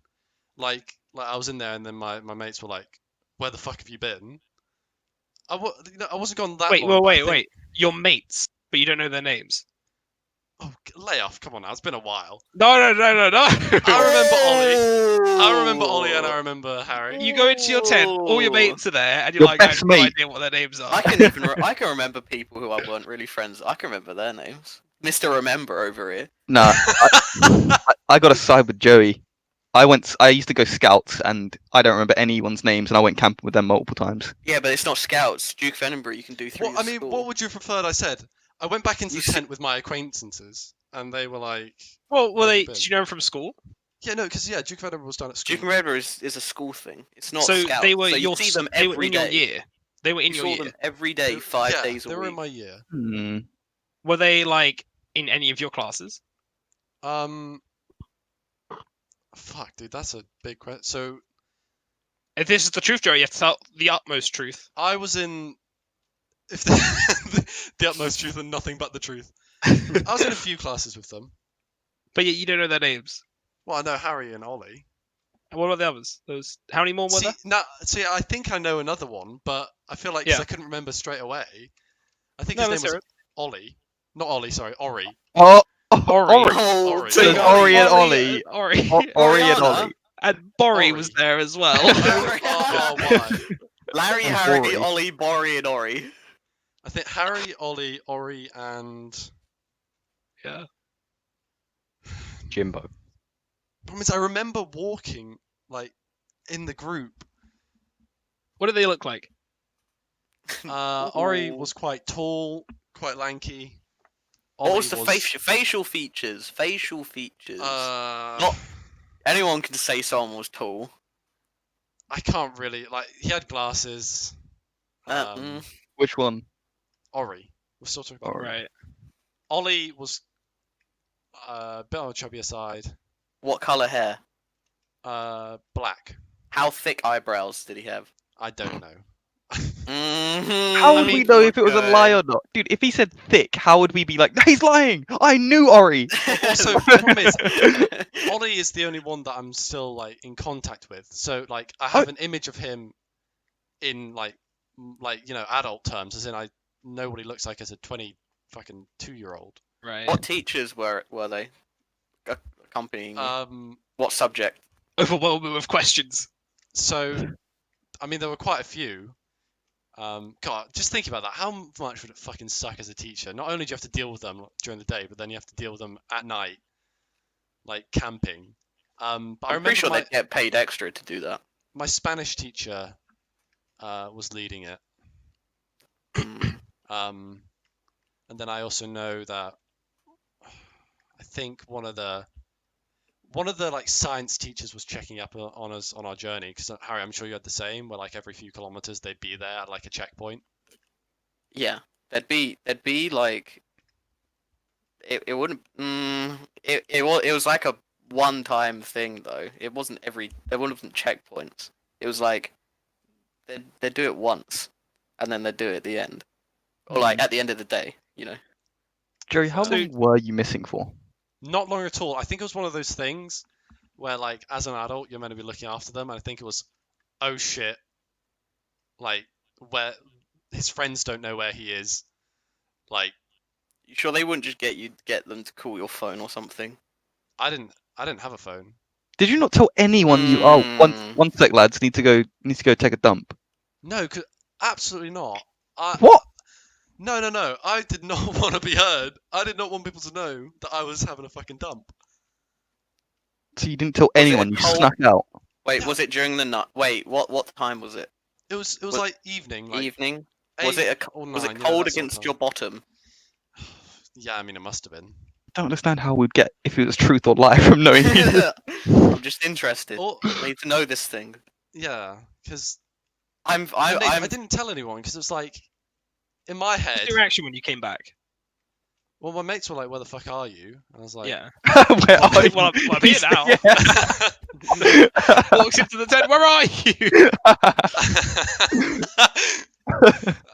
like I was in there, and then my mates were like, "Where the fuck have you been?" I wasn't gone that Wait, long. but I think- wait. Your mates, but you don't know their names. Oh, lay off! Come on now, it's been a while. No. I remember Ollie, and I remember Harry. You go into your tent, all your mates are there, and you're Your like, I have best no mate. idea what their names are. I can even I can remember people who I weren't really friends. I can remember their names. Mr. Remember over here. Nah, I got a side with Joey. I used to go scouts and I don't remember anyone's names and I went camping with them multiple times. Yeah, but it's not Scouts. Duke of Edinburgh you can do through Well, your I mean, school. what would you have preferred? I said I went back into You the tent with my acquaintances, and they were like, Well, Where have you did been? you know them from school? "Yeah, no, because Duke of Edinburgh was done at school." Duke of Edinburgh is a school thing. It's not So Scouts. they were so you your see them they were every in your day. year. They were in You your saw year. them every day, 5 Yeah, days a they were week. in my year. Hmm. Were they like in any of your classes? Fuck, dude, that's a big question. So If this is the truth, Joey, you have to tell the utmost truth. I was in, if the utmost truth and nothing but the truth. I was in a few classes with them. But yet you don't know their names. Well, I know Harry and Ollie. And what about the others? How many more were there? See, I think I know another one, but I feel like 'cause Yeah. I couldn't remember straight away. I think No, his let's name hear was Ollie. Not Ollie, sorry, Ori. Oh, Ori. Oh, Ori. so There's you Ori got and Ollie. Ori. Ori and Oriana? Ollie. And Bori was Ori. there as well. Why? Larry, And Harry, Bori. Ollie, Bori, and Ori. I think Harry, Ollie, Ori, and Yeah. Jimbo. problem is I remember walking like in the group. What do they look like? Ori was quite tall, quite lanky. What Ollie was the facial features? Facial features. Not. Anyone can say someone was tall. I can't really like. He had glasses. Which one? Ori. We're still talking about Ori. Right. Ollie was a bit on the chubbier side. What color hair? Black. How thick eyebrows did he have? I don't know. How would I we mean, know if it was a lie or not? Dude, if he said thick, how would we be like, he's lying! I knew Ori! Also, the problem is, Ollie is the only one that I'm still like in contact with. So like, I have an image of him in like adult terms, as in I know what he looks like as a 22-year-old. Right. What teachers were they accompanying you? What subject? Overwhelming with questions. So, I mean, there were quite a few. God, just think about that. How much would it fucking suck as a teacher? Not only do you have to deal with them during the day, but then you have to deal with them at night, like camping. But I I'm remember pretty sure they'd get paid extra to do that. my Spanish teacher was leading it. And then I also know that I think one of the like science teachers was checking up on us on our journey, because Harry, I'm sure you had the same, where like every few kilometers they'd be there at like a checkpoint. Yeah, there'd be like it wouldn't. It was like a one-time thing though. It wasn't there wasn't checkpoints. It was like they'd do it once, and then they'd do it at the end, or like at the end of the day. Joey, how long were you missing for? Not long at all. I think it was one of those things where, like, as an adult, you're meant to be looking after them. And I think it was, oh shit, like, where his friends don't know where he is. Like, You sure they wouldn't just get them to call your phone or something? I didn't have a phone. Did you not tell anyone you? Oh, one sec, lads. Need to go take a dump. No, absolutely not. What? No. I did not want to be heard. I did not want people to know that I was having a fucking dump. So you didn't tell Was it anyone? You cold? snuck out. Wait, Yeah. was it during the night? Wait, what time was it? It was Was- like evening. Like Evening? Was 8 it or 9, was it yeah, cold that sort of against time. your bottom? Yeah, I mean, it must have been. I don't understand how we'd get if it was truth or lie from knowing you. I'm just interested. Or, I need to know this thing. yeah, because I'm I didn't tell anyone because it was like, in my head. What's your reaction when you came back? Well, my mates were like, "Where the fuck are you?" And I was like, Yeah. Where are you? Well, I'm here now. Yeah. Walks into the tent. Where are you?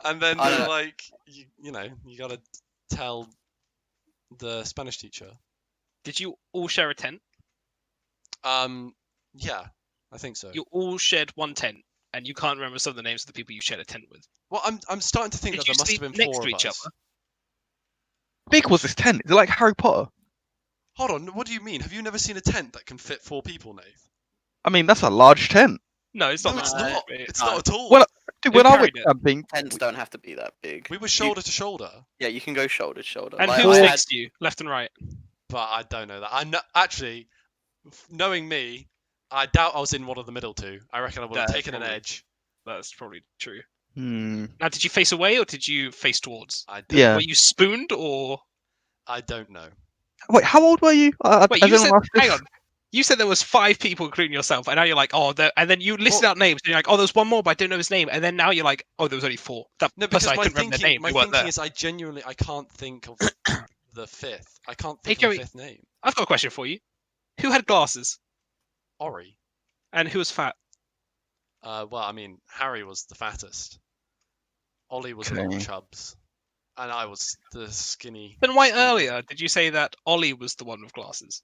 And then I don't they're know. like, you know, you gotta tell the Spanish teacher. Did you all share a tent? Yeah, I think so. You all shared one tent, and you can't remember some of the names of the people you shared a tent with. Well, I'm starting to think Did that you there must have sleep been next 4 to of each us. other? Big was this tent? Is it like Harry Potter? Hold on, what do you mean? Have you never seen a tent that can fit 4 people, Nath? I mean, that's a large tent. No, it's not. No, it's that not. big. It's No. not at all. Well, Dude, Who when I went carried it? camping, Tents don't have to be that big. We were shoulder to shoulder, Yeah, you can go shoulder to shoulder. And Like, who was I had- next to you, left and right? but I don't know that. Actually, knowing me, I doubt I was in one of the middle 2. I reckon I would have Yeah, taken an probably. edge. That's probably true. hmm, Now, did you face away or did you face towards? I don't, yeah. Were you spooned or? I don't know. Wait, how old were you? Wait, has you anyone said. asked this? Hang on. You said there was 5 people, including yourself, and now you're like, oh, and then you listed Well- out names, and you're like, oh, there's one more, but I don't know his name, and then now you're like, oh, there was only 4. That No, because person I my couldn't remember their thinking, name. my They weren't thinking there. is I can't think of the 5th. I can't Hey, think of Joey. the 5th name. I've got a question for you. Who had glasses Ori. and who was fat? Well, I mean, Harry was the fattest. Ollie was a little Okay. chubs, and I was the skinny. Then why earlier did you say that Ollie was the one with glasses?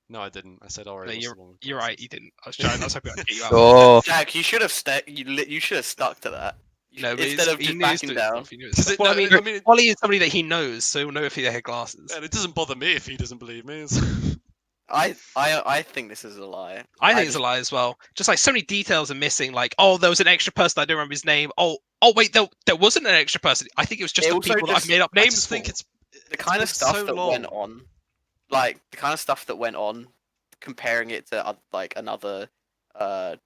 No, I didn't. I said Ori No, was the one with You're right, glasses. you didn't. I was hoping I'd get you out. Oh, Jack, you should have you should have stuck to that. No, but Instead of he just knew his backing stuff, down. he knew his 'Cause stuff. it- Well, no, I mean, I mean, Ollie is somebody that he knows, so he'll know if he had glasses. and it doesn't bother me if he doesn't believe me. I think this is a lie. I think it's a lie as well. Just like so many details are missing. Like, oh, there was an extra person. I don't remember his name. Oh, wait, there wasn't an extra person. I think it was just It the also people that I've just- made up I names just think for. it's The kind of been stuff so that long. went on, like the kind of stuff that went on, comparing it to like another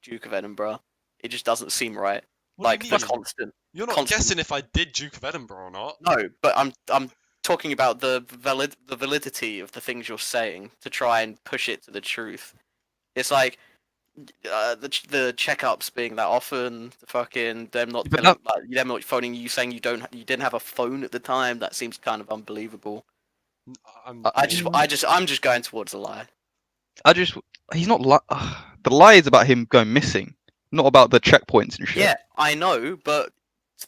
Duke of Edinburgh, it just doesn't seem right. What Like do you the mean? constant. You're not constant- guessing if I did Duke of Edinburgh or not. No, but I'm talking about the validity of the things you're saying to try and push it to the truth. It's like the checkups being that often, the fucking them not But telling, like, them not phoning you saying you didn't have a phone at the time. That seems kind of unbelievable. I'm just going towards a lie. he's not. The lie is about him going missing, not about the checkpoints and shit. Yeah, I know, but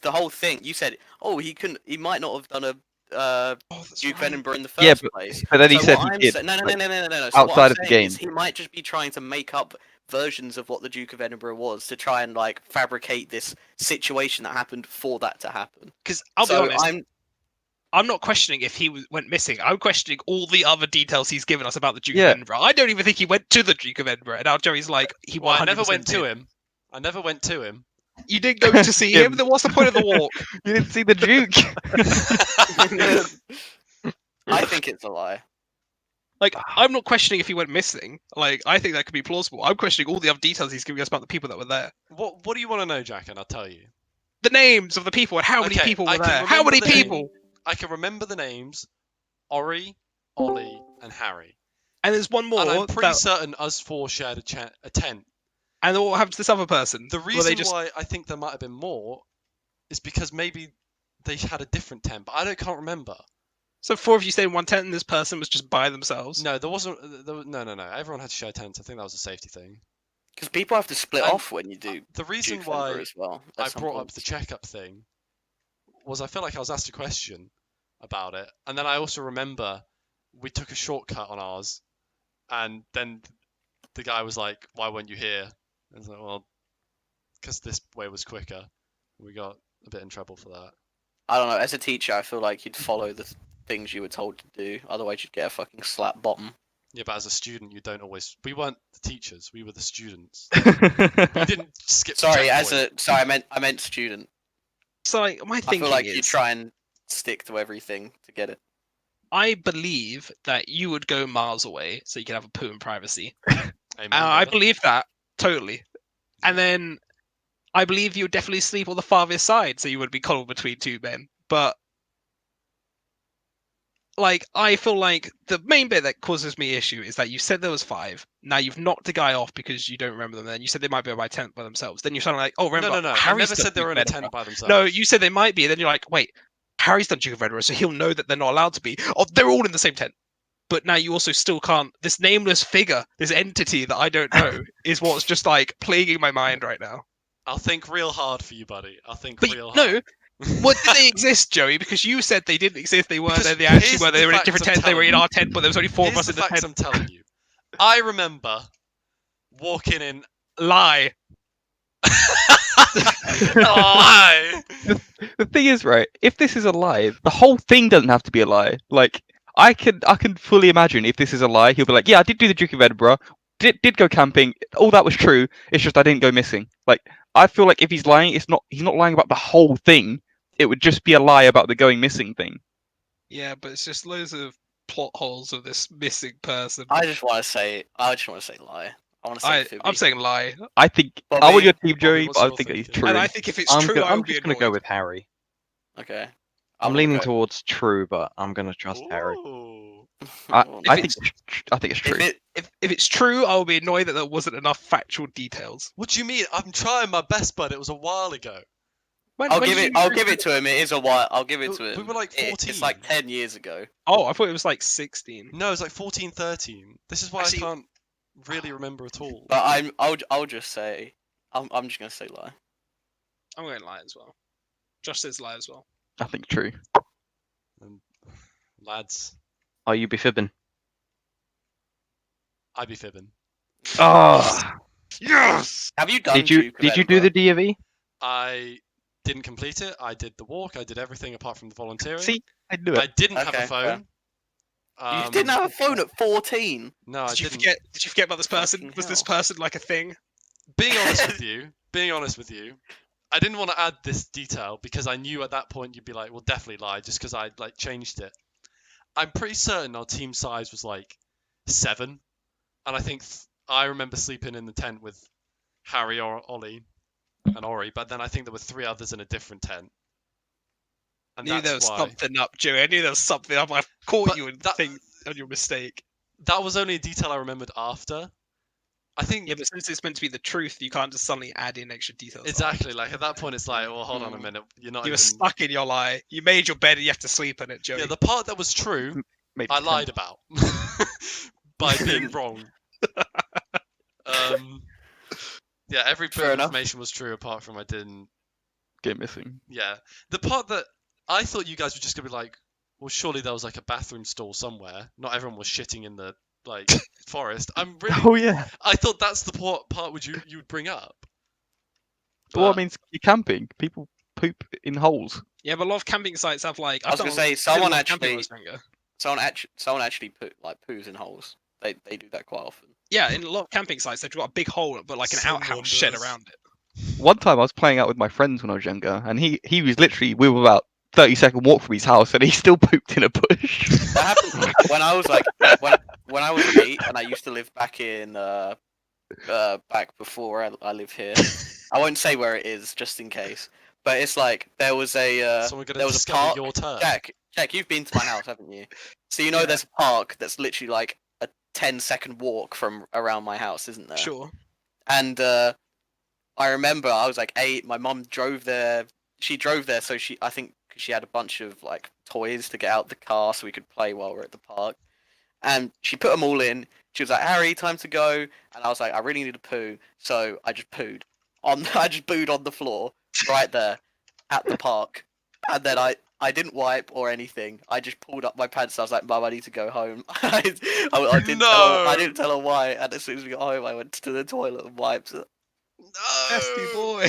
the whole thing you said. Oh, he might not have done a Duke of Edinburgh in the first Yeah, place. but then he So said what he I'm did. No. like, So what outside I'm of the saying is game. he might just be trying to make up versions of what the Duke of Edinburgh was to try and like fabricate this situation that happened for that to happen. Because I'll So be honest, I'm not questioning if he went missing. I'm questioning all the other details he's given us about the Duke Yeah. of Edinburgh. I don't even think he went to the Duke of Edinburgh. And now Joey's like, he Well, I 100% never went to did. him. I never went to him. You didn't go to see him. Him. Then what's the point of the walk? You didn't see the Duke. I think it's a lie. Like, I'm not questioning if he went missing. Like, I think that could be plausible. I'm questioning all the other details he's giving us about the people that were there. What do you want to know, Jack? And I'll tell you. The names of the people and how many Okay, people I were can there. How remember many the name. people? I can remember the names: Ori, Ollie, and Harry. And there's one more. And I'm pretty that- certain us 4 shared a tent. And then what happened to this other person? The Were reason they just... why I think there might have been more is because maybe they had a different tent, but I can't remember. So 4 of you stayed in one tent and this person was just by themselves? No, there wasn't. No. Everyone had to share tents. I think that was a safety thing. Because people have to split And off when you do The reason Duke of Edinburgh why as well. I at some brought up points. the checkup thing was I feel like I was asked a question about it, and then I also remember we took a shortcut on ours, and then the guy was like, "Why weren't you here?" And I was like, "Well, because this way was quicker." We got a bit in trouble for that. I don't know. As a teacher, I feel like you'd follow the things you were told to do. Otherwise, you'd get a fucking slap bottom. Yeah, but as a student, you don't always. We weren't the teachers. We were the students. We didn't skip. the Sorry, checkpoint. I meant student. So like my I thinking feel like is, you try and stick to everything to get it. I believe that you would go miles away so you could have a poo in privacy. Amen, I brother. believe that totally. And then I believe you would definitely sleep on the farthest side, so you would be cuddled between two men. But like, I feel like the main bit that causes me issue is that you said there was 5. Now you've knocked a guy off because you don't remember them. Then you said they might be by tent by themselves. Then you're sort of like, oh, remember? No. I Harry's never done said they Duke were of in a Edinburgh. tent by themselves. No, you said they might be. Then you're like, wait, Harry's done Duke of Edinburgh, so he'll know that they're not allowed to be. Oh, they're all in the same tent. But now you also still can't. This nameless figure, this entity that I don't know, is what's just like plaguing my mind right now. I'll think real hard for you, buddy. I'll think But real no, hard. what did they exist, Joey? Because you said they didn't exist. They weren't Because there. They actually here's were. They the were in a facts different I'm tent. They were in telling our tent, but there was only 4 of Here's us the in the facts tent. I'm telling you. I remember walking in. Lie. Lie. The thing is, right? If this is a lie, the whole thing doesn't have to be a lie. Like, I can fully imagine if this is a lie, he'll be like, "Yeah, I did do the Duke of Edinburgh, did go camping, all that was true. It's just I didn't go missing." Like, I feel like if he's lying, he's not lying about the whole thing. It would just be a lie about the going missing thing. Yeah, but it's just loads of plot holes of this missing person. I just want to say lie. I want to say Fibbing. I'm saying lie, I think Bobby- I want your team, Bobby, Joey, what's but I your think that he's thinking? true. and I think if it's true, I I'm will be just gonna go annoyed. with Harry. Okay. I'm leaning towards true, but I'm gonna trust Harry. Ooh. I If think it's true. If it's true, I will be annoyed that there wasn't enough factual details. What do you mean? I'm trying my best, bud. It was a while ago. I'll give it to him. It is a while. I'll give it to him. We were like 14. It's like 10 years ago. Oh, I thought it was like 16. No, it was like 14, 13. This is why Actually- I can't really remember at all. But I'll just say I'm just gonna say lie. I'm going to lie as well. Josh says lie as well. I think true. Lads, Are you be fibbing? I be fibbing. Oh, Yes. Have you done? Did you Duke of do the Edinburgh? DFE? I didn't complete it. I did the walk. I did everything apart from the volunteering. see, I knew I it. didn't have Okay, a phone. You didn't have a phone at 14. No, I Did you didn't. forget? Did you forget about this person? Fucking Was this hell. person like a thing? Being honest with you, I didn't want to add this detail because I knew at that point you'd be like, well, definitely lie, just because I like changed it. I'm pretty certain our team size was like 7, and I think I remember sleeping in the tent with Harry or Ollie and Ori, but then I think there were 3 others in a different tent. And I knew there that's was why. something up, Joey. I knew there was something up. I caught But you and that- think on your mistake. That was only a detail I remembered after. I think Yeah, but since it's meant to be the truth, you can't just suddenly add in extra details. exactly. Like at that point, it's like, well, hold on a minute. You're not You were even. stuck in your lie. You made your bed and you have to sleep in it, Joey. Yeah, the part that was true, Maybe I 10. lied about by being wrong. Yeah, every bit Fair of enough. information was true apart from I didn't. Get missing. Yeah, the part that I thought you guys were just gonna be like, well, surely there was like a bathroom stall somewhere. Not everyone was shitting in the like forest. I'm really. Oh yeah. I thought that's the part would you would bring up. Well, I But- mean, you're camping. People poop in holes. Yeah, but a lot of camping sites have like. I was I've gonna done a- say, did a someone lot of camping when I actually- was younger. Someone actually put like poos in holes. They do that quite often. Yeah, in a lot of camping sites, they've got a big hole, but like an Someone outhouse shed does. around it. One time I was playing out with my friends when I was younger, and he was literally, we were about 30-second walk from his house, and he still pooped in a bush. That happened when I was like when I was 8 and I used to live back in back before I live here. I won't say where it is just in case. But it's like there was a Someone gonna there was a discover park. your turn. Jack, you've been to my house, haven't you? So you know there's a park that's literally like a 10-second walk from around my house, isn't there? Sure. And I remember I was like 8. My mum drove there. She drove there, so I think she had a bunch of like toys to get out the car so we could play while we're at the park. And she put them all in. She was like, "Harry, time to go." And I was like, "I really need a poo," so I just pooed on. I just pooed on the floor right there at the park. And then I I didn't wipe or anything. I just pulled up my pants. I was like, "Mum, I need to go home." I didn't tell her why. And as soon as we got home, I went to the toilet and wiped it. Nasty No. boy.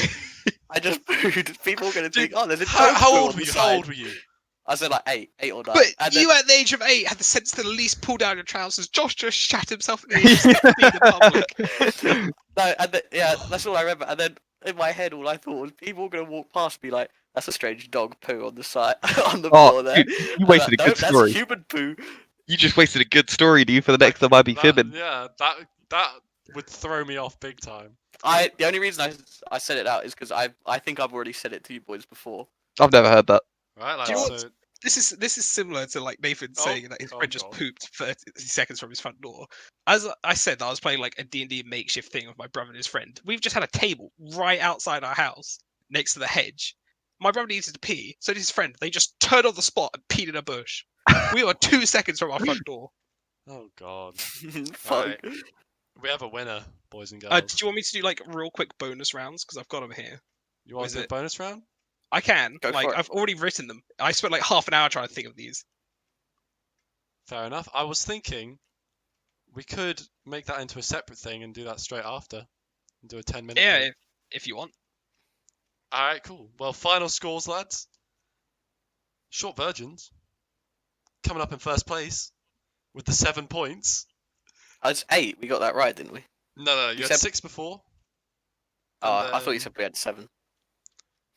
I just pooed. People were gonna Dude, think, "Oh, there's a How dog poo old on were the you? side." How old were you? I said like 8 or 9. But And you at the age of 8 had the sense to at least pull down your trousers. Josh just shat himself in the age of 16 in public. No, and yeah, that's all I remember. And then in my head, all I thought was people were gonna walk past me like, "That's a strange dog poo on the side on the Oh, floor there." dude, you And wasted a like, good "No, story. That's human poo." You just wasted a good story, dude, for the next time I be fibbing. Yeah, that would throw me off big time. The only reason I said it out is because I think I've already said it to you boys before. I've never heard that. Right, like, Do you know so This is similar to like Nathan saying that his friend just God. pooped 30 seconds from his front door. As I said, I was playing like a D&D makeshift thing with my brother and his friend. We've just had a table right outside our house next to the hedge. My brother needed to pee, so did his friend. They just turned on the spot and peed in a bush. We were 2 seconds from our front door. Oh god. Fuck. Right. We have a winner, boys and girls. Did you want me to do like real quick bonus rounds? Because I've got them here. You want is to do a it- bonus round? I can. Go Like for it. I've already written them. I spent like half an hour trying to think of these. Fair enough. I was thinking we could make that into a separate thing and do that straight after. And do a 10-minute Yeah, thing. if you want. Alright, cool. Well, final scores, lads. Short Virgins coming up in first place with the 7 points. That's 8. We got that right, didn't we? No, you You had said- 6 before. Oh, And I thought you then- said we had 7.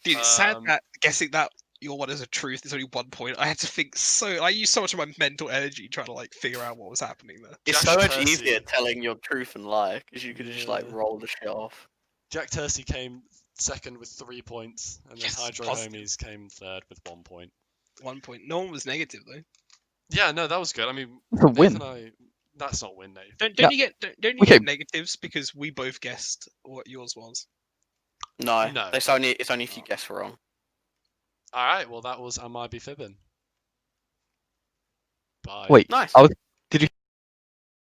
Dude, it's sad Um, that guessing that your one is a truth is only 1 point. I had to think I used so much of my mental energy trying to like figure out what was happening there. It's Josh so much Percy. easier telling your truth and lie because you could just like Yeah. roll the shit off. Jack Tursey came second with 3 points, and then Yes, Hydro positive. Homies came third with 1 point. 1 point. No one was negative though. Yeah, no, that was good. I mean, It's a win. Nathan and I, that's not win, Nathan. Don't Yeah. you get don't you Okay. get negatives because we both guessed what yours was? No, No. it's only if you guess wrong. All right, well, that was Am I Be Fibbing. Bye. Wait, Nice. I was- did you